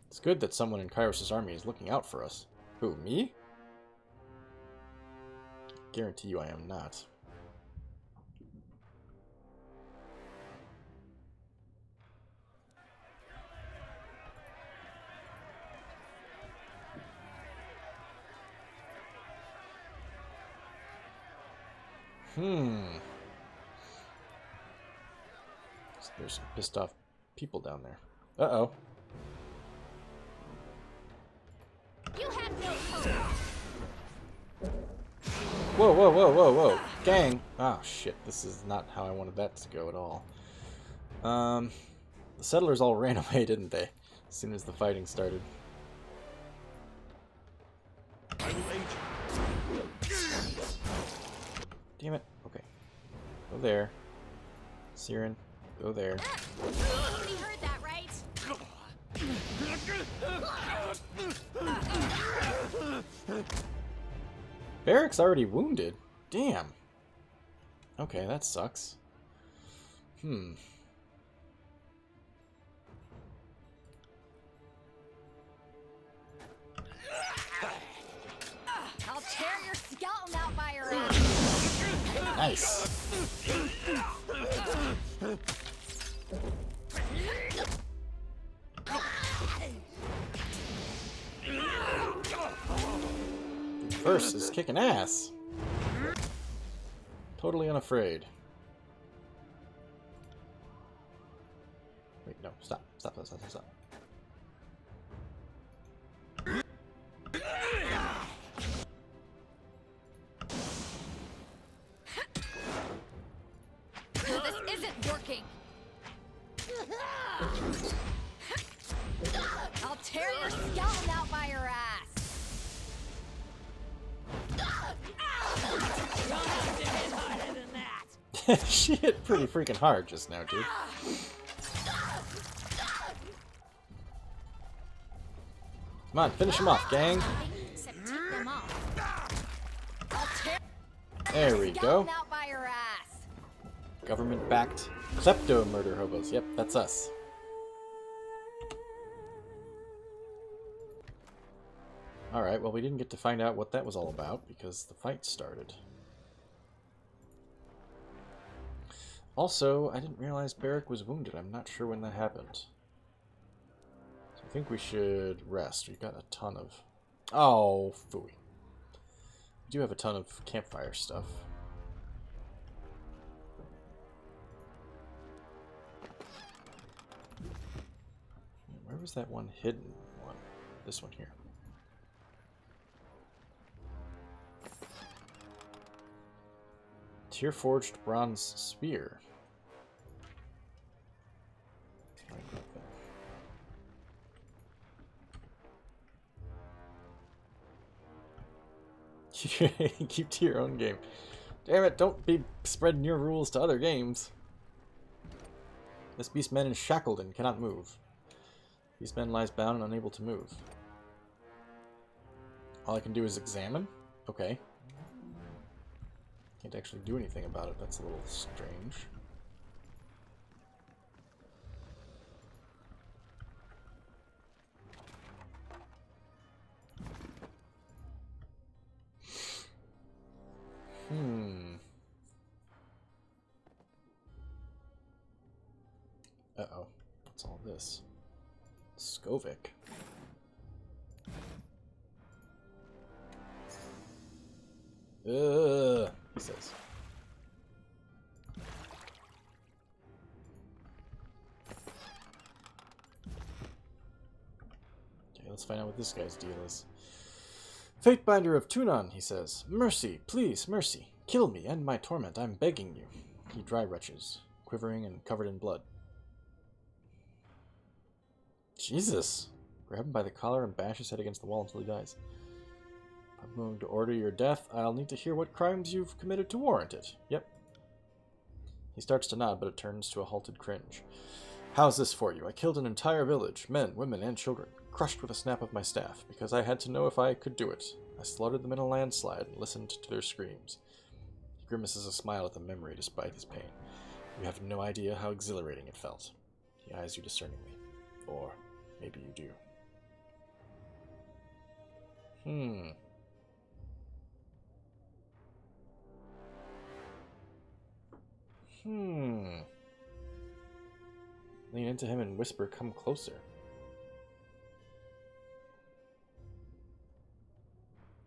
[SPEAKER 1] It's good that someone in Kairos' army is looking out for us. Who, me? Guarantee you I am not. So there's some pissed off people down there. Uh-oh.
[SPEAKER 3] You have no hope.
[SPEAKER 1] Whoa, whoa, whoa, whoa, whoa. Gang! Oh, shit. This is not how I wanted that to go at all. The settlers all ran away, didn't they? As soon as the fighting started.
[SPEAKER 2] I will aid you.
[SPEAKER 1] Damn it. Okay. Go there. Siren, go there.
[SPEAKER 3] Nobody heard that, right?
[SPEAKER 1] Barrack's already wounded. Damn. Okay, that sucks.
[SPEAKER 3] I'll tear your skeleton out by your ass.
[SPEAKER 1] Nice. First is kicking ass. Totally unafraid. Wait, no, stop. Stop, stop, stop, stop.
[SPEAKER 3] This isn't working. I'll tear your skeleton out by your ass. You don't have to hit harder than that.
[SPEAKER 1] She hit pretty freaking hard just now, dude. Come on, finish him off, gang.
[SPEAKER 3] Except take them off. I'll tear
[SPEAKER 1] There we go.
[SPEAKER 3] skeleton out by your ass.
[SPEAKER 1] Government-backed klepto-murder hobos. Yep, that's us. Alright, well we didn't get to find out what that was all about because the fight started. Also, I didn't realize Barrick was wounded. I'm not sure when that happened. So I think we should rest. We've got a ton of... Oh, phooey. We do have a ton of campfire stuff. Where was that one hidden one? This one here. Tear-forged bronze spear. Keep to your own game. Damn it, don't be spreading your rules to other games. This beastman is shackled and cannot move. Beastman lies bound and unable to move. All I can do is examine? Okay. Can't actually do anything about it. That's a little strange. Uh-oh. What's all this? Skovic. He says. Okay, let's find out what this guy's deal is. Fatebinder of Tunon, he says. Mercy, please, mercy. Kill me, end my torment, I'm begging you. He dry retches, quivering and covered in blood. Jesus! Grab him by the collar and bash his head against the wall until he dies. I'm going to order your death. I'll need to hear what crimes you've committed to warrant it. Yep. He starts to nod, but it turns to a halted cringe. How's this for you? I killed an entire village, men, women, and children, crushed with a snap of my staff, because I had to know if I could do it. I slaughtered them in a landslide and listened to their screams. He grimaces a smile at the memory despite his pain. You have no idea how exhilarating it felt. He eyes you discerningly. Or maybe you do. Lean into him and whisper, come closer.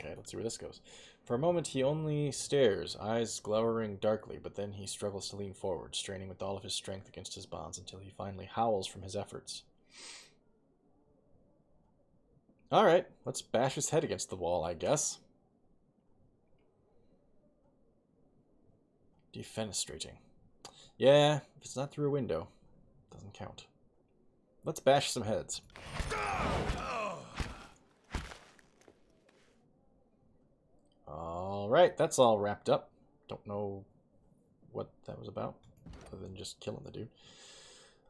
[SPEAKER 1] Okay, let's see where this goes. For a moment, he only stares, eyes glowering darkly, but then he struggles to lean forward, straining with all of his strength against his bonds until he finally howls from his efforts. Alright, let's bash his head against the wall, I guess. Defenestrating. Yeah, if it's not through a window, it doesn't count. Let's bash some heads. Alright, that's all wrapped up. Don't know what that was about, other than just killing the dude.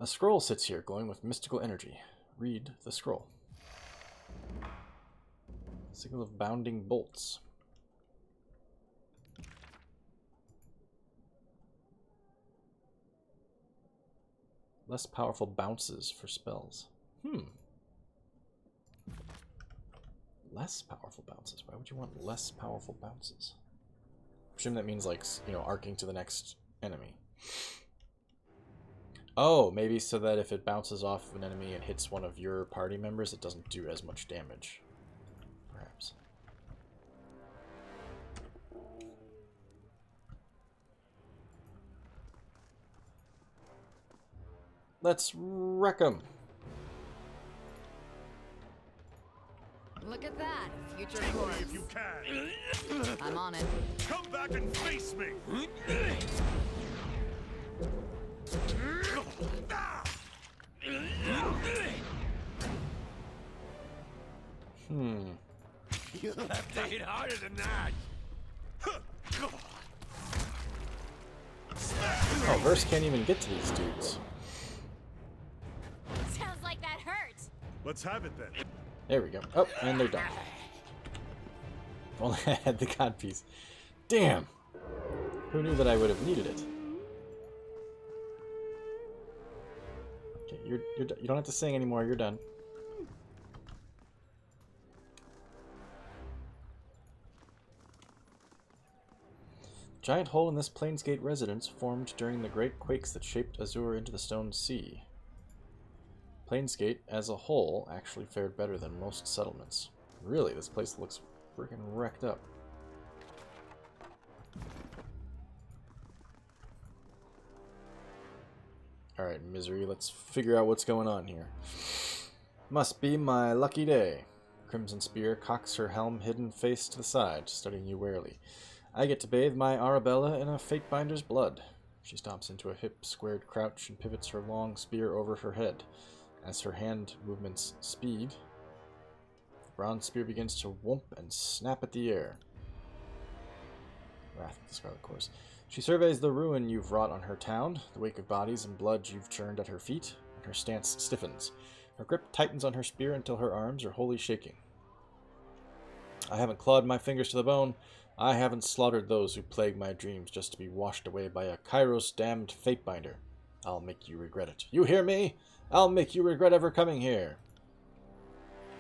[SPEAKER 1] A scroll sits here, glowing with mystical energy. Read the scroll. Signal of bounding bolts. Less powerful bounces for spells. Less powerful bounces. Why would you want less powerful bounces? I presume that means, like, you know, arcing to the next enemy. Oh, maybe so that if it bounces off an enemy and hits one of your party members, it doesn't do as much damage. Perhaps. Let's wreck him.
[SPEAKER 4] Look at that, future
[SPEAKER 2] Take me
[SPEAKER 4] corpse.
[SPEAKER 2] if you can.
[SPEAKER 4] I'm on it.
[SPEAKER 2] Come back and face me.
[SPEAKER 5] You have to hit harder than that.
[SPEAKER 1] Oh, Verse can't even get to these dudes.
[SPEAKER 3] Sounds like that hurts.
[SPEAKER 2] Let's have it then.
[SPEAKER 1] There we go. Oh, and they're done. If only I had the god piece. Damn! Who knew that I would have needed it? Okay, you don't have to sing anymore. You're done. The giant hole in this Plainsgate residence formed during the great quakes that shaped Azure into the Stone Sea. Plainsgate, as a whole, actually fared better than most settlements. Really, this place looks freaking wrecked up. Alright, Misery, let's figure out what's going on here. Must be my lucky day. Crimson Spear cocks her helm-hidden face to the side, studying you warily. I get to bathe my Arabella in a Fatebinder's blood. She stomps into a hip-squared crouch and pivots her long spear over her head. As her hand movements speed, the bronze spear begins to whoomp and snap at the air. Wrath of the Scarlet Course. She surveys the ruin you've wrought on her town, the wake of bodies and blood you've churned at her feet, and her stance stiffens. Her grip tightens on her spear until her arms are wholly shaking. I haven't clawed my fingers to the bone. I haven't slaughtered those who plague my dreams just to be washed away by a Kairos-damned Fatebinder. I'll make you regret it. You hear me? I'll make you regret ever coming here.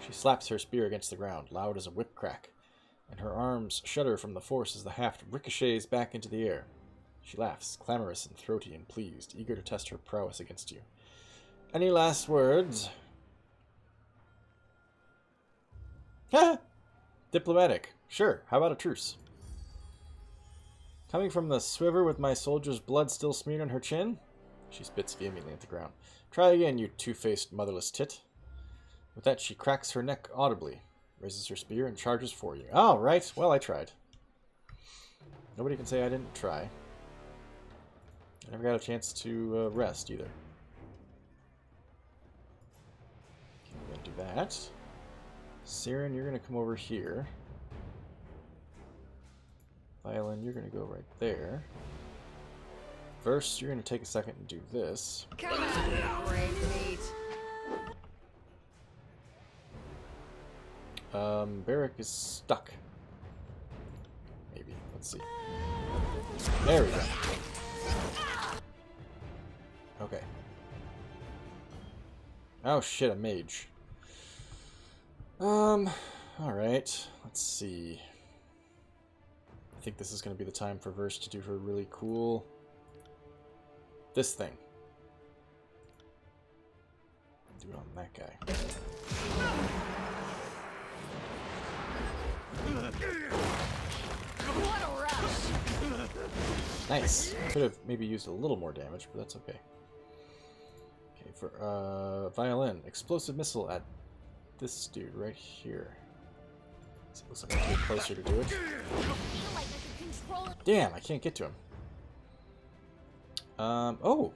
[SPEAKER 1] She slaps her spear against the ground, loud as a whip crack, and her arms shudder from the force as the haft ricochets back into the air. She laughs, clamorous and throaty and pleased, eager to test her prowess against you. Any last words? Ha! Diplomatic. Sure, how about a truce? Coming from the swiver with my soldier's blood still smeared on her chin? She spits vehemently at the ground. Try again, you two-faced motherless tit. With that, she cracks her neck audibly, raises her spear, and charges for you. Oh, right. Well, I tried. Nobody can say I didn't try. I never got a chance to rest, either. Okay, we're going to do that. Siren, you're going to come over here. Violin, you're going to go right there. Verse, you're going to take a second and do this.
[SPEAKER 4] Come on, brave meat.
[SPEAKER 1] Barrack is stuck. Maybe. Let's see. There we go. Okay. Oh shit, a mage. Alright. Let's see. I think this is going to be the time for Verse to do her really cool... this thing. Do it on that guy.
[SPEAKER 4] What a rush!
[SPEAKER 1] Nice. Could have maybe used a little more damage, but that's okay. Okay, for Violin. Explosive missile at this dude right here. So it looks like I can get closer to do it.
[SPEAKER 3] I feel like I could control it.
[SPEAKER 1] Damn, I can't get to him. Oh!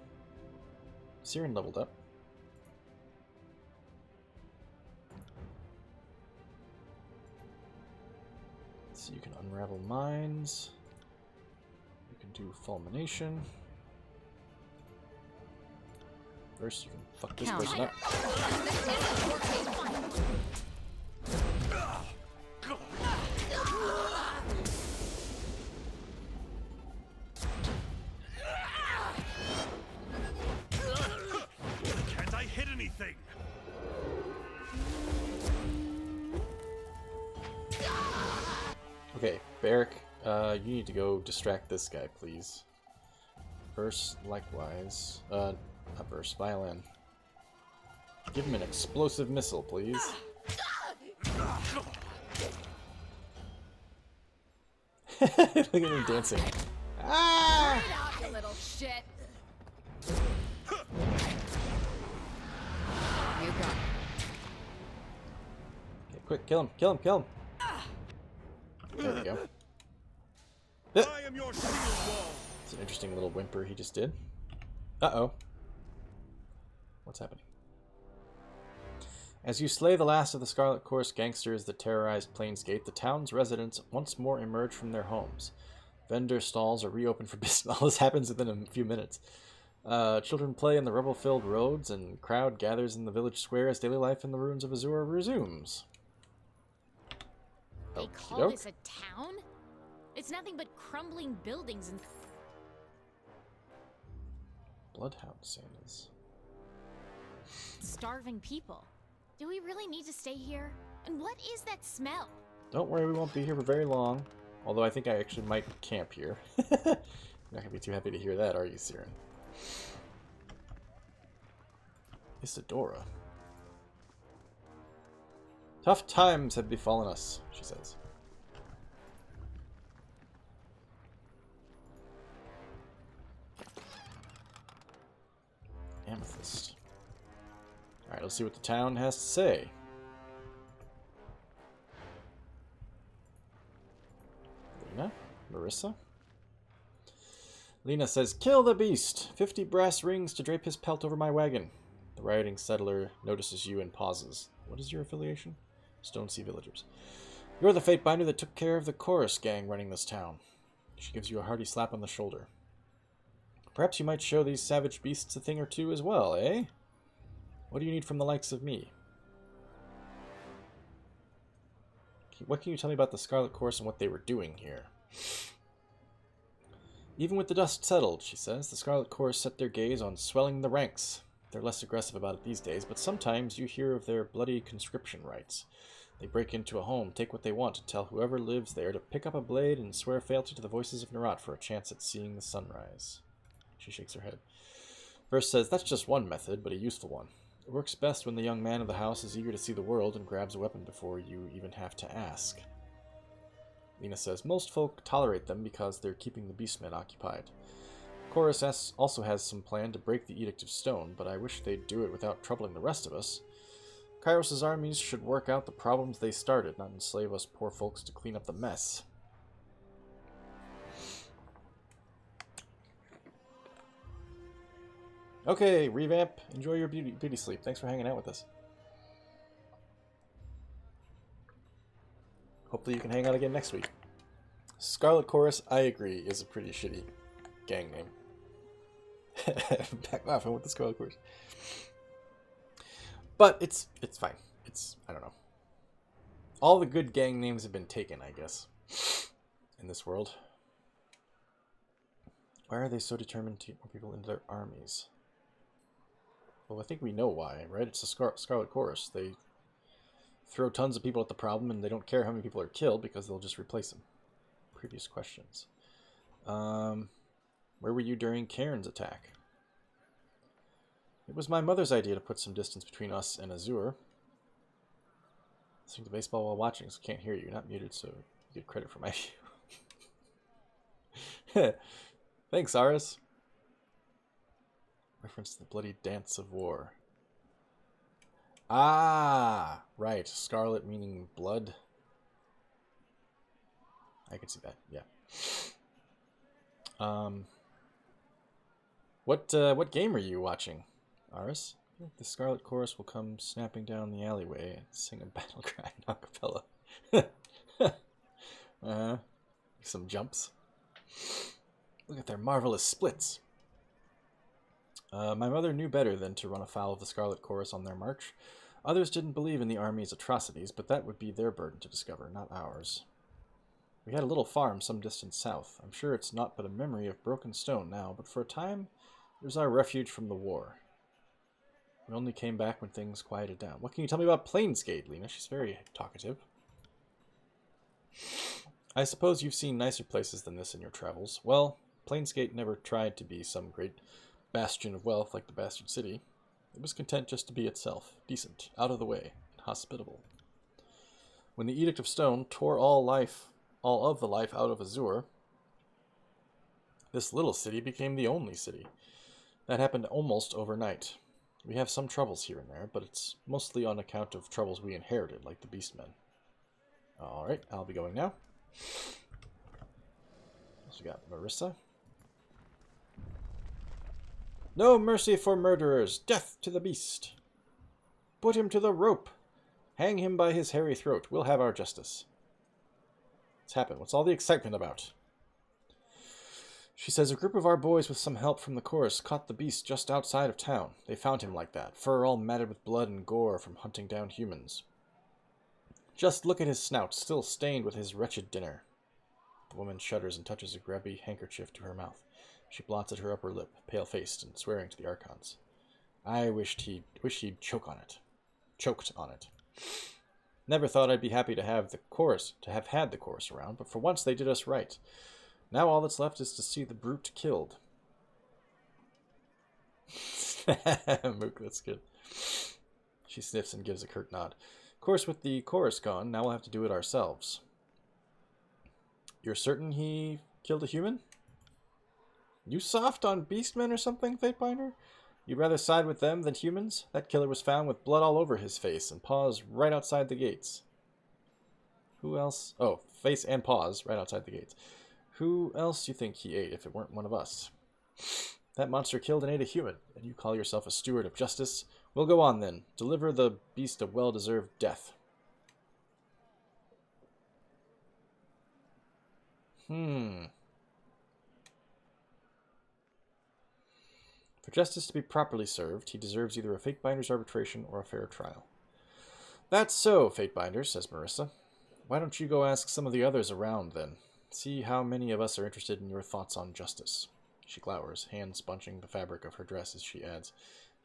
[SPEAKER 1] Siren leveled up. So you can unravel mines. You can do fulmination. First, you can fuck this
[SPEAKER 4] Count
[SPEAKER 1] person
[SPEAKER 4] on
[SPEAKER 1] up.
[SPEAKER 2] Can't I hit anything?
[SPEAKER 1] Okay, Barrack, you need to go distract this guy, please. Verse, likewise. Not Verse, Violin. Give him an explosive missile, please. Look at him dancing. Ah!
[SPEAKER 4] Get off, you little shit!
[SPEAKER 1] Quick, kill him, kill him, kill him. There we go.
[SPEAKER 2] I am your shield wall.
[SPEAKER 1] It's an interesting little whimper he just did. Uh-oh. What's happening? As you slay the last of the Scarlet Course gangsters that terrorized Plainsgate, the town's residents once more emerge from their homes. Vendor stalls are reopened for business. All this happens within a few minutes. Children play in the rubble-filled roads, and crowd gathers in the village square as daily life in the ruins of Azure resumes.
[SPEAKER 6] They call this a town? It's nothing but crumbling buildings and...
[SPEAKER 1] Bloodhound Santas.
[SPEAKER 6] starving people. Do we really need to stay here? And what is that smell?
[SPEAKER 1] Don't worry, we won't be here for very long. Although I think I actually might camp here. You're not going to be too happy to hear that, are you, Siren? Isadora. Tough times have befallen us, she says. Amethyst. Alright, let's see what the town has to say. Lena? Marissa? Lena says, "Kill the beast! 50 brass rings to drape his pelt over my wagon." The rioting settler notices you and pauses. What is your affiliation? Stone Sea Villagers. You're the fate binder that took care of the chorus gang running this town. She gives you a hearty slap on the shoulder. Perhaps you might show these savage beasts a thing or two as well, eh? What do you need from the likes of me? What can you tell me about the Scarlet Course and what they were doing here? Even with the dust settled, she says, the Scarlet Course set their gaze on swelling the ranks. They're less aggressive about it these days, but sometimes you hear of their bloody conscription rites. They break into a home, take what they want, and tell whoever lives there to pick up a blade and swear fealty to the voices of Narat for a chance at seeing the sunrise. She shakes her head. Verse says, that's just one method, but a useful one. It works best when the young man of the house is eager to see the world and grabs a weapon before you even have to ask. Lena says, most folk tolerate them because they're keeping the beastmen occupied. Chorus also has some plan to break the Edict of Stone, but I wish they'd do it without troubling the rest of us. Kairos' armies should work out the problems they started, not enslave us poor folks to clean up the mess. Okay, revamp. Enjoy your beauty sleep. Thanks for hanging out with us. Hopefully you can hang out again next week. Scarlet Chorus, I agree, is a pretty shitty gang name. Back off, I want the Scarlet Chorus. But it's fine. I don't know. All the good gang names have been taken, I guess, in this world. Why are they so determined to get more people into their armies? Well, I think we know why, right? It's the Scarlet Chorus. They throw tons of people at the problem, and they don't care how many people are killed because they'll just replace them. Previous questions. Where were you during Cairn's attack? It was my mother's idea to put some distance between us and Azure. Listening to baseball while watching, so can't hear you. You're not muted, so you get credit for my view. Thanks, Aris. Reference to the bloody dance of war. Ah, right. Scarlet meaning blood. I can see that. Yeah. What game are you watching, Aris? The Scarlet Chorus will come snapping down the alleyway and sing a battle cry in acapella. Some jumps. Look at their marvelous splits. My mother knew better than to run afoul of the Scarlet Chorus on their march. Others didn't believe in the army's atrocities, but that would be their burden to discover, not ours. We had a little farm some distance south. I'm sure it's not but a memory of broken stone now, but for a time it was our refuge from the war. We only came back when things quieted down. What can you tell me about Plainsgate, Lena? She's very talkative. I suppose you've seen nicer places than this in your travels. Well, Plainsgate never tried to be some great bastion of wealth like the Bastard City. It was content just to be itself, decent, out of the way, and hospitable. When the Edict of Stone tore all of the life out of Azure, this little city became the only city. That happened almost overnight. We have some troubles here and there, but it's mostly on account of troubles we inherited, like the Beastmen. Alright, I'll be going now. So we got Marissa. No mercy for murderers! Death to the beast! Put him to the rope! Hang him by his hairy throat. We'll have our justice. What's happened? What's all the excitement about? She says a group of our boys with some help from the chorus caught the beast just outside of town. They found him like that, fur all matted with blood and gore from hunting down humans. Just look at his snout, still stained with his wretched dinner. The woman shudders and touches a grubby handkerchief to her mouth. She blots at her upper lip, pale-faced and swearing to the Archons. I wished he'd choked on it. Never thought I'd be happy to have had the chorus around, but for once they did us right. Now all that's left is to see the brute killed. Mook, that's good. She sniffs and gives a curt nod. Of course, with the chorus gone, now we'll have to do it ourselves. You're certain he killed a human? You soft on beastmen or something, Fatebinder? You'd rather side with them than humans? That killer was found with blood all over his face and paws right outside the gates. Who else? Oh, face and paws right outside the gates. Who else do you think he ate if it weren't one of us? That monster killed and ate a human, and you call yourself a steward of justice? We'll go on then. Deliver the beast a well-deserved death. For justice to be properly served, he deserves either a Fatebinder's arbitration or a fair trial. That's so, Fatebinder, says Marissa. Why don't you go ask some of the others around, then? See how many of us are interested in your thoughts on justice. She glowers, hands bunching the fabric of her dress as she adds,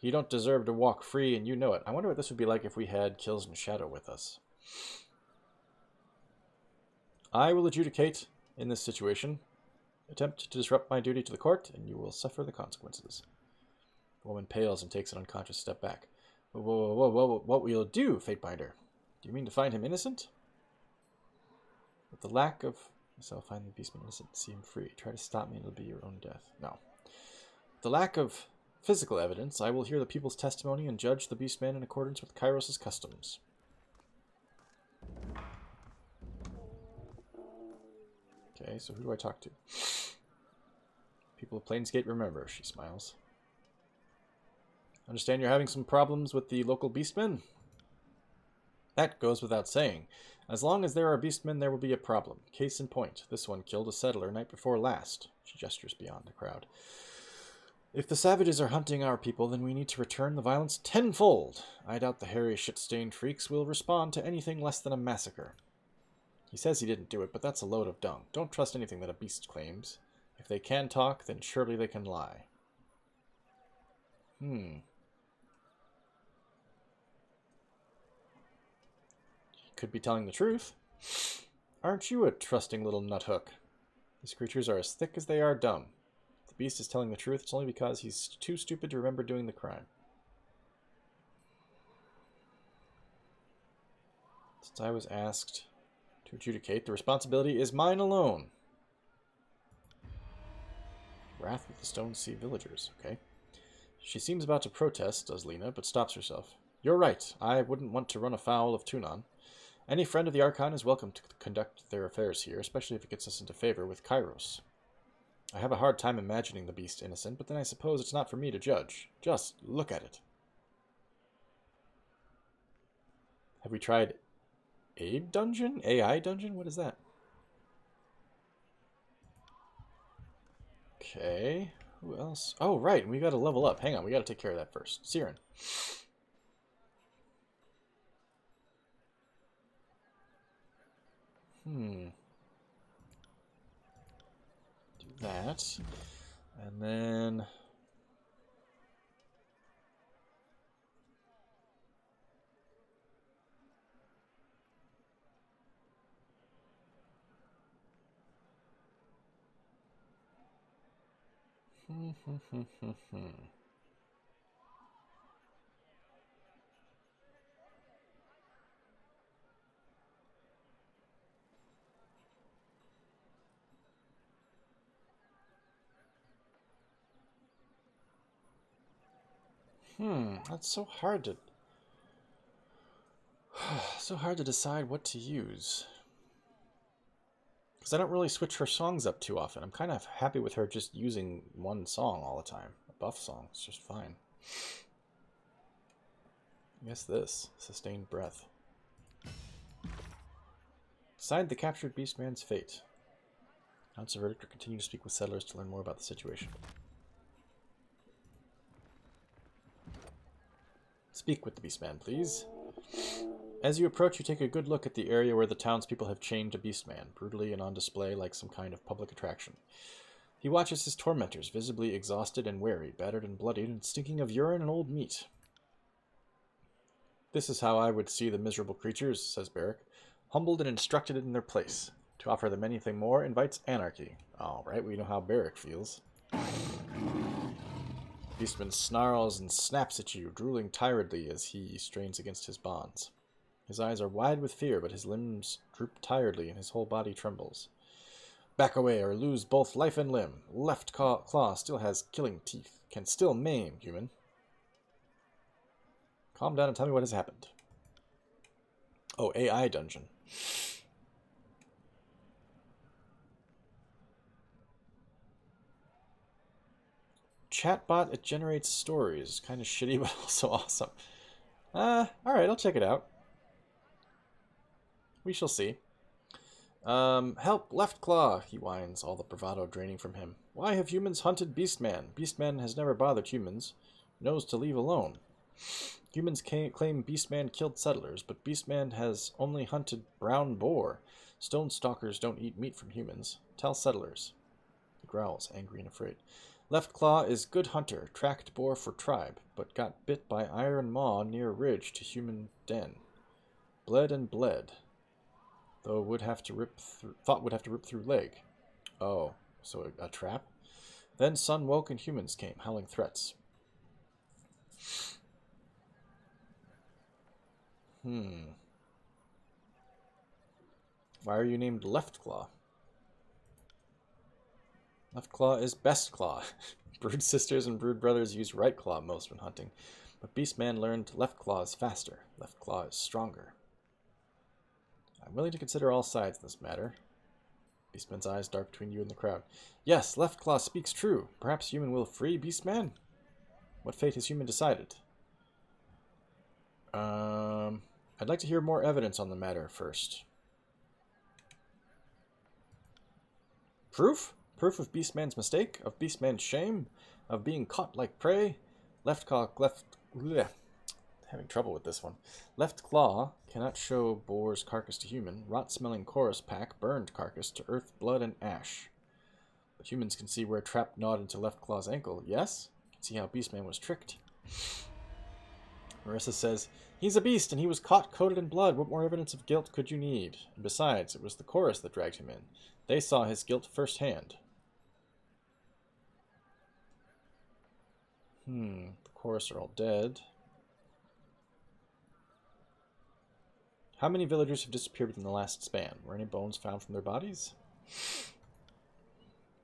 [SPEAKER 1] You don't deserve to walk free, and you know it. I wonder what this would be like if we had Kills and Shadow with us. I will adjudicate in this situation. Attempt to disrupt my duty to the court, and you will suffer the consequences. The woman pales and takes an unconscious step back. Whoa, what will you do, Fatebinder? Do you mean to find him innocent? With the lack of... So I'll find the beastman innocent, see him free. Try to stop me, and it'll be your own death. No. With the lack of physical evidence, I will hear the people's testimony and judge the beastman in accordance with Kairos' customs. Okay, so who do I talk to? People of Planesgate remember, she smiles. Understand you're having some problems with the local beastmen? That goes without saying. As long as there are beastmen, there will be a problem. Case in point, this one killed a settler night before last. She gestures beyond the crowd. If the savages are hunting our people, then we need to return the violence tenfold. I doubt the hairy shit-stained freaks will respond to anything less than a massacre. He says he didn't do it, but that's a load of dung. Don't trust anything that a beast claims. If they can talk, then surely they can lie. Could be telling the truth. Aren't you a trusting little nuthook? These creatures are as thick as they are dumb. If the beast is telling the truth, it's only because he's too stupid to remember doing the crime. Since I was asked to adjudicate, the responsibility is mine alone. Wrath with the Stone Sea villagers, okay. She seems about to protest, does Lena, but stops herself. You're right, I wouldn't want to run afoul of Tunon. Any friend of the Archon is welcome to conduct their affairs here, especially if it gets us into favor with Kairos. I have a hard time imagining the beast innocent, but then I suppose it's not for me to judge. Just look at it. Have we tried Aid Dungeon? AI Dungeon? What is that? Okay. Who else? Oh, right. We got to level up. Hang on. We got to take care of that first. Siren. Do that. And then... That's so hard to... so hard to decide what to use. Because I don't really switch her songs up too often. I'm kind of happy with her just using one song all the time. A buff song. It's just fine. I guess this. Sustained breath. Decide the captured Beastman's fate. Announce a verdict or continue to speak with settlers to learn more about the situation. Speak with the Beastman, please. As you approach, you take a good look at the area where the townspeople have chained a Beastman, brutally and on display like some kind of public attraction. He watches his tormentors, visibly exhausted and weary, battered and bloodied, and stinking of urine and old meat. This is how I would see the miserable creatures, says Barrick, humbled and instructed in their place. To offer them anything more invites anarchy. All right, we know how Barrick feels. Beastman snarls and snaps at you, drooling tiredly as he strains against his bonds. His eyes are wide with fear, but his limbs droop tiredly and his whole body trembles. Back away or lose both life and limb. Left claw still has killing teeth. Can still maim, human. Calm down and tell me what has happened. Oh, AI dungeon. Chatbot, it generates stories. Kind of shitty, but also awesome. Alright, I'll check it out. We shall see. Help, Left Claw, he whines, all the bravado draining from him. Why have humans hunted Beastman? Beastman has never bothered humans. Knows to leave alone. Humans claim Beastman killed settlers, but Beastman has only hunted brown boar. Stone stalkers don't eat meat from humans. Tell settlers. He growls, angry and afraid. Left Claw is good hunter, tracked boar for tribe, but got bit by iron maw near ridge to human den. Bled and bled. Though would have to rip through, thought would have to rip through leg. Oh, so a trap? Then sun woke and humans came, howling threats. Why are you named Left Claw? Left Claw is Best Claw. Brood sisters and brood brothers use Right Claw most when hunting, but Beastman learned Left Claw is faster. Left Claw is stronger. I'm willing to consider all sides in this matter. Beastman's eyes dart between you and the crowd. Yes, Left Claw speaks true. Perhaps human will free Beastman? What fate has human decided? I'd like to hear more evidence on the matter first. Proof? Proof of Beastman's mistake? Of Beastman's shame? Of being caught like prey? Having trouble with this one. Left Claw cannot show boar's carcass to human. Rot-smelling chorus pack burned carcass to earth, blood, and ash. But humans can see where trap gnawed into Left Claw's ankle. Yes? Can see how Beastman was tricked. Marissa says, he's a beast and he was caught coated in blood. What more evidence of guilt could you need? And besides, it was the chorus that dragged him in. They saw his guilt firsthand. The chorus are all dead. How many villagers have disappeared within the last span? Were any bones found from their bodies?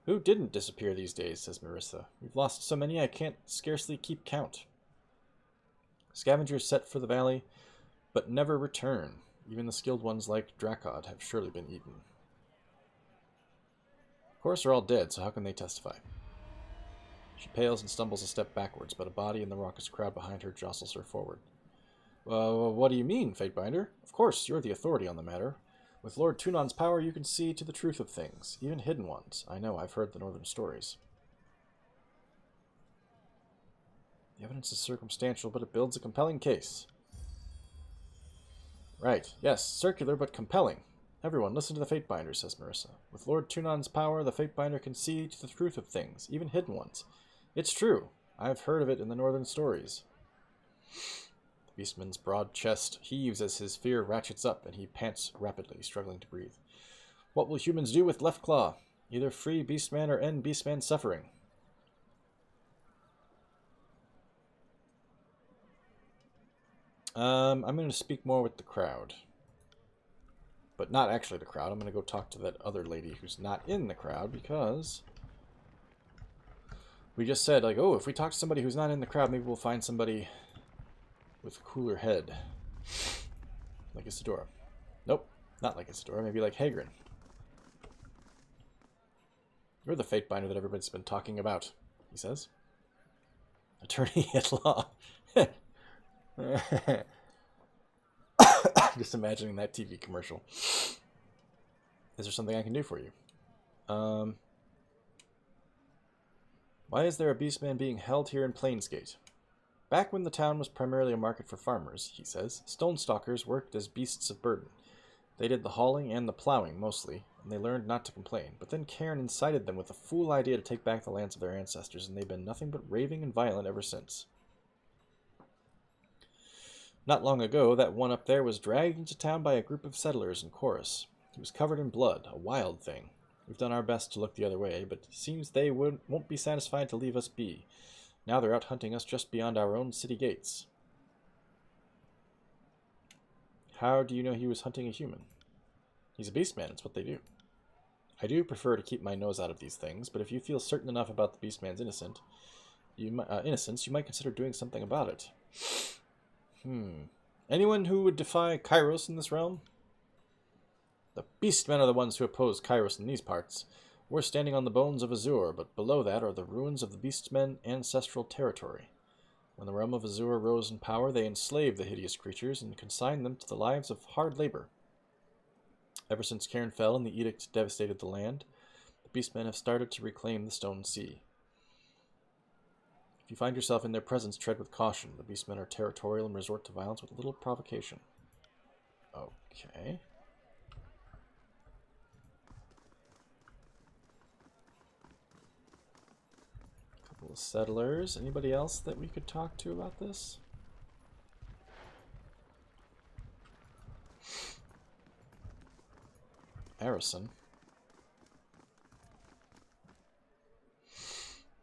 [SPEAKER 1] Who didn't disappear these days, says Marissa. We've lost so many I can't scarcely keep count. Scavengers set for the valley, but never return. Even the skilled ones like Drakod have surely been eaten. Of course, they're all dead, so how can they testify? She pales and stumbles a step backwards, but a body in the raucous crowd behind her jostles her forward. What do you mean, Fatebinder? Of course, you're the authority on the matter. With Lord Tunon's power, you can see to the truth of things, even hidden ones. I know, I've heard the northern stories. The evidence is circumstantial, but it builds a compelling case. Right, yes, circular but compelling. Everyone, listen to the Fatebinder, says Marissa. With Lord Tunon's power, the Fatebinder can see to the truth of things, even hidden ones. It's true. I've heard of it in the northern stories. The Beastman's broad chest heaves as his fear ratchets up, and he pants rapidly, struggling to breathe. What will humans do with Left Claw? Either free Beastman or end Beastman's suffering. I'm going to speak more with the crowd. But not actually the crowd. I'm going to go talk to that other lady who's not in the crowd because We just said, like, oh, if we talk to somebody who's not in the crowd, maybe we'll find somebody with a cooler head. Like Isadora. Nope, not like Isadora. Maybe like Hagrid. You're the fate binder that everybody's been talking about, he says. Attorney at law. Just imagining that TV commercial. Is there something I can do for you? Why is there a beastman being held here in Plainsgate? Back when the town was primarily a market for farmers, he says, stone stalkers worked as beasts of burden. They did the hauling and the plowing, mostly, and they learned not to complain. But then Cairn incited them with a fool idea to take back the lands of their ancestors, and they've been nothing but raving and violent ever since. Not long ago, that one up there was dragged into town by a group of settlers in chorus. He was covered in blood, a wild thing. We've done our best to look the other way, but it seems they won't be satisfied to leave us be. Now they're out hunting us just beyond our own city gates. How do you know he was hunting a human? He's a beastman, it's what they do. I do prefer to keep my nose out of these things, but if you feel certain enough about the beastman's innocence, you might consider doing something about it. Anyone who would defy Kairos in this realm? The beastmen are the ones who oppose Kairos in these parts. We're standing on the bones of Azure, but below that are the ruins of the beastmen's ancestral territory. When the realm of Azure rose in power, they enslaved the hideous creatures and consigned them to the lives of hard labor. Ever since Cairn fell and the edict devastated the land, the beastmen have started to reclaim the Stone Sea. If you find yourself in their presence, tread with caution. The beastmen are territorial and resort to violence with little provocation. Okay. Couple of settlers. Anybody else that we could talk to about this? Arison.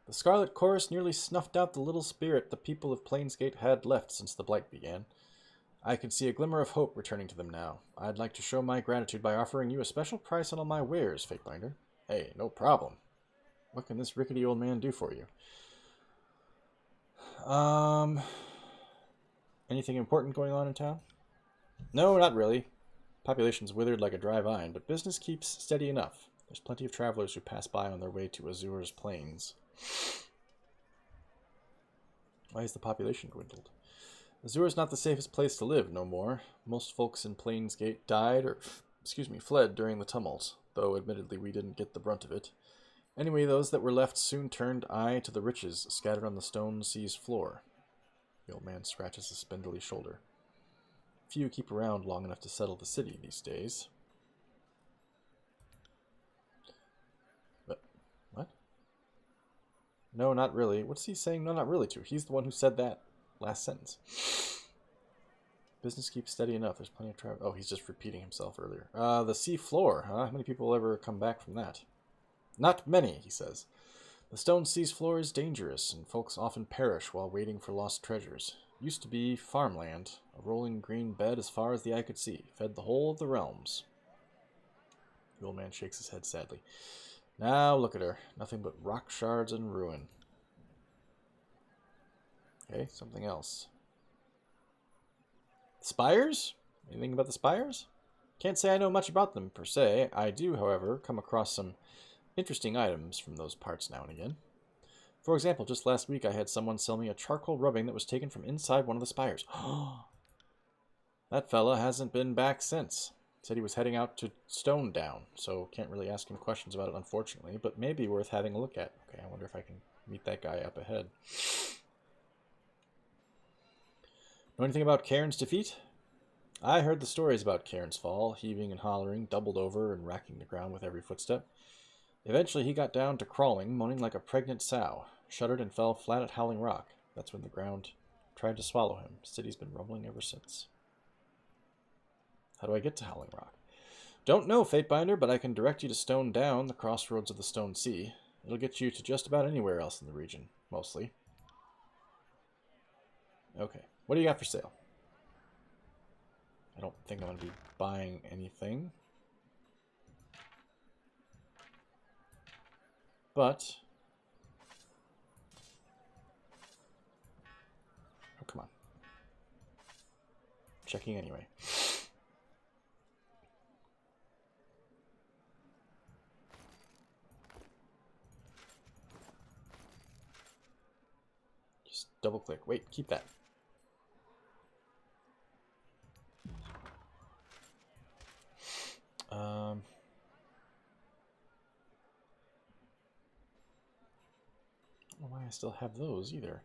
[SPEAKER 1] The Scarlet Chorus nearly snuffed out the little spirit the people of Plainsgate had left since the Blight began. I can see a glimmer of hope returning to them now. I'd like to show my gratitude by offering you a special price on all my wares, Fatebinder. Hey, no problem. What can this rickety old man do for you? Anything important going on in town? No, not really. Population's withered like a dry vine, but business keeps steady enough. There's plenty of travelers who pass by on their way to Azure's plains. Why has the population dwindled? Azure's not the safest place to live no more. Most folks in Plainsgate died or, fled during the tumult, though admittedly we didn't get the brunt of it. Anyway, those that were left soon turned eye to the riches scattered on the Stone Sea's floor. The old man scratches his spindly shoulder. Few keep around long enough to settle the city these days. But, what? No, not really. What's he saying no, not really to? He's the one who said that last sentence. Business keeps steady enough. There's plenty of travel. Oh, he's just repeating himself earlier. The sea floor, huh? How many people will ever come back from that? Not many, he says. The Stone Sea's floor is dangerous, and folks often perish while waiting for lost treasures. Used to be farmland, a rolling green bed as far as the eye could see, fed the whole of the realms. The old man shakes his head sadly. Now look at her, nothing but rock shards and ruin. Okay, something else. Spires? Anything about the spires? Can't say I know much about them, per se. I do, however, come across some interesting items from those parts now and again. For example, just last week I had someone sell me a charcoal rubbing that was taken from inside one of the spires. That fella hasn't been back since. Said he was heading out to Stone Down, so can't really ask him questions about it, unfortunately, but maybe worth having a look at. Okay, I wonder if I can meet that guy up ahead. Know anything about Cairn's defeat? I heard the stories about Cairn's fall, heaving and hollering, doubled over and racking the ground with every footstep. Eventually he got down to crawling, moaning like a pregnant sow, shuddered and fell flat at Howling Rock. That's when the ground tried to swallow him. City's been rumbling ever since. How do I get to Howling Rock? Don't know, Fatebinder, but I can direct you to Stone Down, the crossroads of the Stone Sea. It'll get you to just about anywhere else in the region, mostly. Okay, what do you got for sale? I don't think I'm going to be buying anything. But checking anyway. Just double click. Wait, keep that. I don't know why I still have those either.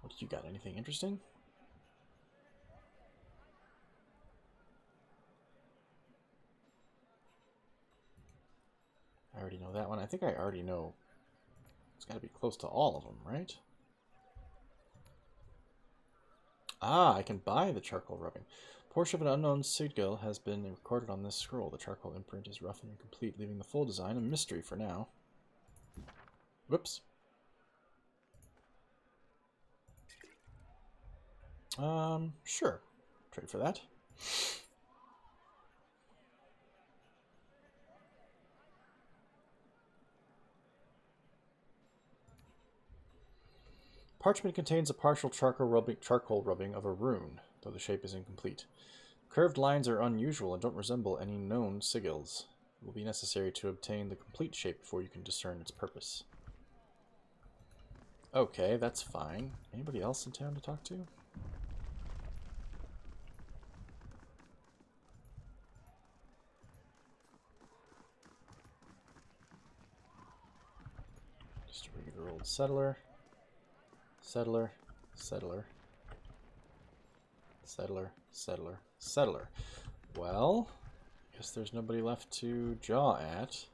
[SPEAKER 1] What do you got? Anything interesting? I already know that one. I think I already know. It's got to be close to all of them, right? Ah, I can buy the charcoal rubbing. Portion of an unknown sigil has been recorded on this scroll. The charcoal imprint is rough and incomplete, leaving the full design a mystery for now. Whoops. Sure. Trade for that. Parchment contains a partial charcoal rubbing of a rune, though the shape is incomplete. Curved lines are unusual and don't resemble any known sigils. It will be necessary to obtain the complete shape before you can discern its purpose. Okay, that's fine. Anybody else in town to talk to? Just a regular old settler. Settler, settler, settler, settler, settler. Well, guess there's nobody left to jaw at.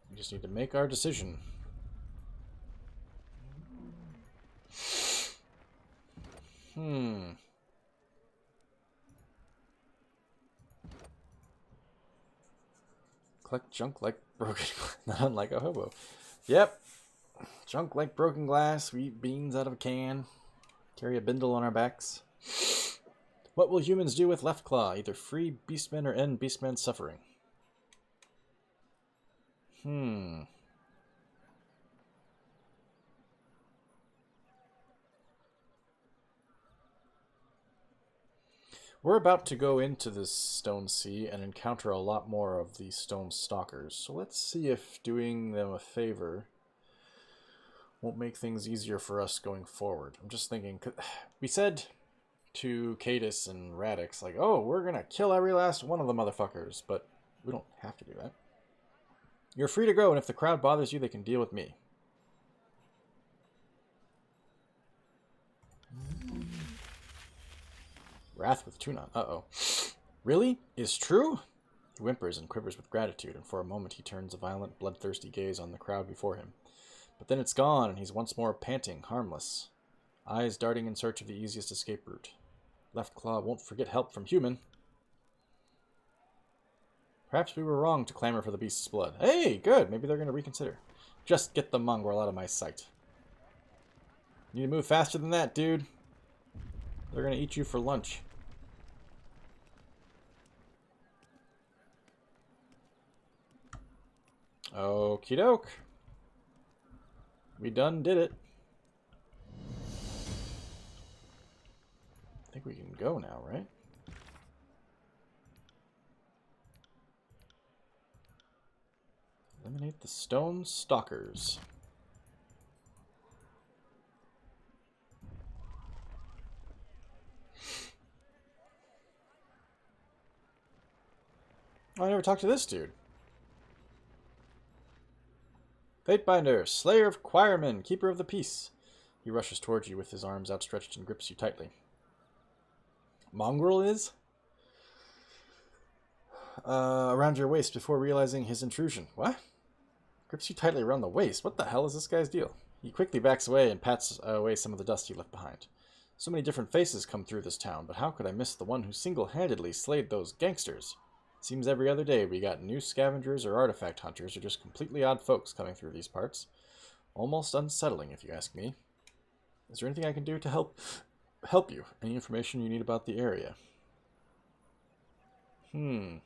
[SPEAKER 1] We just need to make our decision. Collect junk like broken glass, not unlike a hobo. Yep. Junk like broken glass, we eat beans out of a can, carry a bindle on our backs. What will humans do with Left Claw? Either free beastmen or end beastmen's suffering. We're about to go into this stone sea and encounter a lot more of these stone stalkers. So let's see if doing them a favor won't make things easier for us going forward. I'm just thinking, we said to Cadus and Radix, like, oh, we're going to kill every last one of the motherfuckers, but we don't have to do that. You're free to go, and if the crowd bothers you, they can deal with me. Wrath with Tunon. Uh-oh. Really? Is true? He whimpers and quivers with gratitude, and for a moment he turns a violent, bloodthirsty gaze on the crowd before him. But then it's gone, and he's once more panting, harmless. Eyes darting in search of the easiest escape route. Left Claw won't forget help from human. Perhaps we were wrong to clamor for the beast's blood. Hey, good. Maybe they're going to reconsider. Just get the mongrel out of my sight. You need to move faster than that, dude. They're going to eat you for lunch. Okie doke. We done did it. I think we can go now, right? Eliminate the stone stalkers. Oh, I never talked to this dude. Fatebinder, Slayer of Choirmen, Keeper of the Peace. He rushes towards you with his arms outstretched and grips you tightly. Mongrel is? Around your waist before realizing his intrusion. What? Grips you tightly around the waist. What the hell is this guy's deal? He quickly backs away and pats away some of the dust he left behind. So many different faces come through this town, but how could I miss the one who single-handedly slayed those gangsters? Seems every other day we got new scavengers or artifact hunters or just completely odd folks coming through these parts. Almost unsettling, if you ask me. Is there anything I can do to help you? Any information you need about the area? You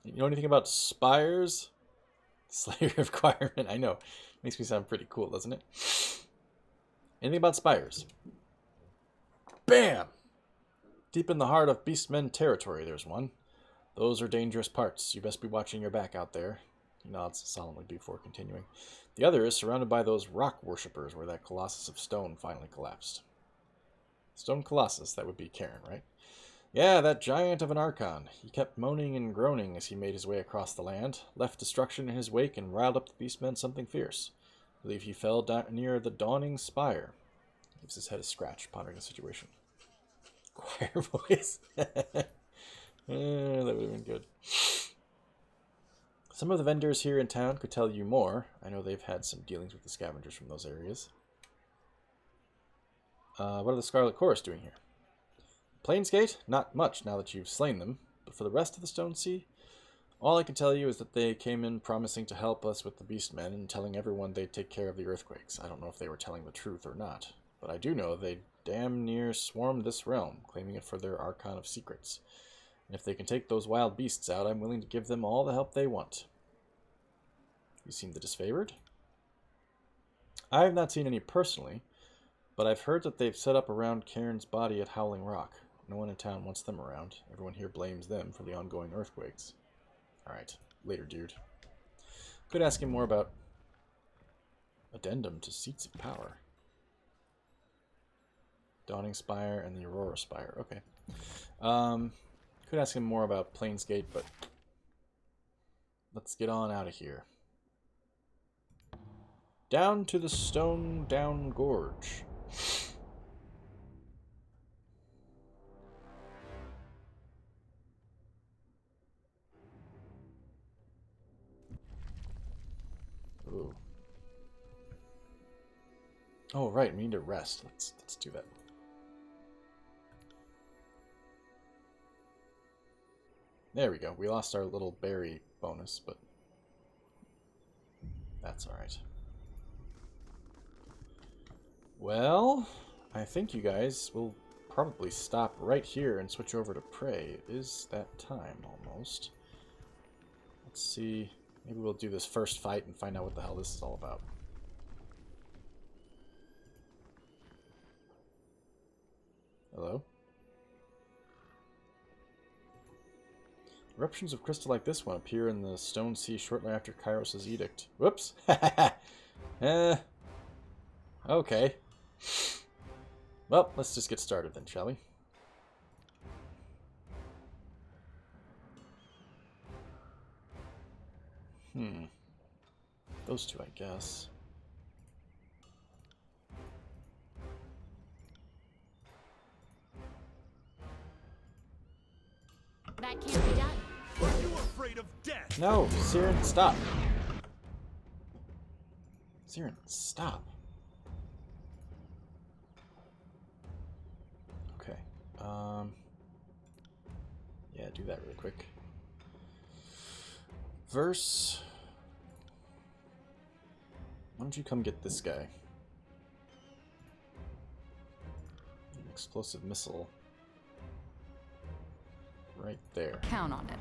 [SPEAKER 1] know anything about spires? Slayer requirement. I know. Makes me sound pretty cool, doesn't it? Anything about spires? Bam! Deep in the heart of Beastmen territory, there's one. Those are dangerous parts. You best be watching your back out there. He nods solemnly before continuing. The other is surrounded by those rock worshippers where that colossus of stone finally collapsed. Stone colossus, that would be Karen, right? Yeah, that giant of an Archon. He kept moaning and groaning as he made his way across the land, left destruction in his wake, and riled up the Beastmen something fierce. I believe he fell near the dawning spire. He gives his head a scratch, pondering the situation. Choir voice. That would have been good. Some of the vendors here in town could tell you more. I know they've had some dealings with the scavengers from those areas. What are the Scarlet Chorus doing here? Plainsgate? Not much now that you've slain them. But for the rest of the Stone Sea, all I can tell you is that they came in promising to help us with the Beastmen and telling everyone they'd take care of the earthquakes. I don't know if they were telling the truth or not. But I do know they damn near swarmed this realm, claiming it for their Archon of Secrets. And if they can take those wild beasts out, I'm willing to give them all the help they want. You seem the disfavored? I have not seen any personally, but I've heard that they've set up around Karen's body at Howling Rock. No one in town wants them around. Everyone here blames them for the ongoing earthquakes. Alright, later, dude. Could ask him more about addendum to seats of power. Dawning Spire and the Aurora Spire. Okay. Could ask him more about Plainsgate, but let's get on out of here. Down to the Stone Down Gorge. Ooh. Oh, right. We need to rest. Let's do that. There we go. We lost our little berry bonus, but that's alright. Well, I think you guys will probably stop right here and switch over to Prey. It is that time, almost. Let's see. Maybe we'll do this first fight and find out what the hell this is all about. Hello? Eruptions of crystal like this one appear in the Stone Sea shortly after Kairos' edict. Whoops! Okay. Well, let's just get started then, shall we? Those two, I guess.
[SPEAKER 6] That can't be done.
[SPEAKER 2] Are you afraid of death?
[SPEAKER 1] No, Siren, stop. Siren, stop. Okay. Yeah, do that really quick. Verse. Why don't you come get this guy? An explosive missile. Right there.
[SPEAKER 4] Count on it.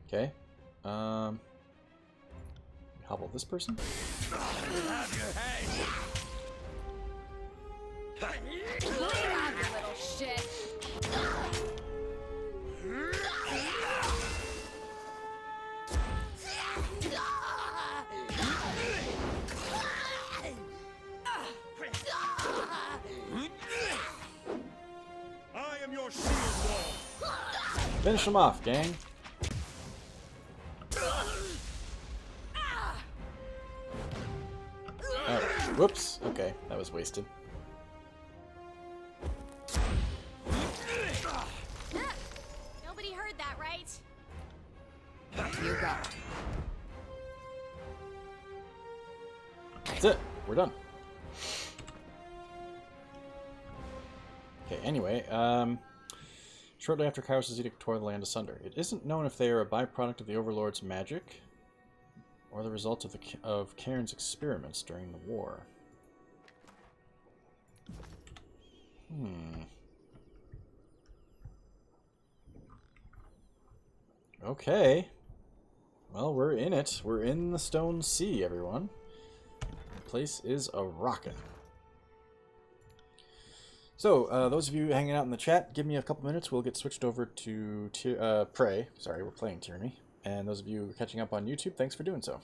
[SPEAKER 1] Okay. Hobble this person?
[SPEAKER 5] Have your head.
[SPEAKER 4] You little shit.
[SPEAKER 2] I am your shield wall.
[SPEAKER 1] Finish him off, gang. Oh, whoops. Okay, that was wasted.
[SPEAKER 6] Nobody heard that, right?
[SPEAKER 4] You got it.
[SPEAKER 1] That's it. We're done. Okay, anyway, shortly after Kairos' edict tore the land asunder. It isn't known if they are a byproduct of the Overlord's magic or the result of Cairn's experiments during the war. Okay. Well, we're in it. We're in the Stone Sea, everyone. The place is a-rockin'. So, those of you hanging out in the chat, give me a couple minutes. We'll get switched over to Prey. Sorry, we're playing Tyranny. And those of you catching up on YouTube, thanks for doing so.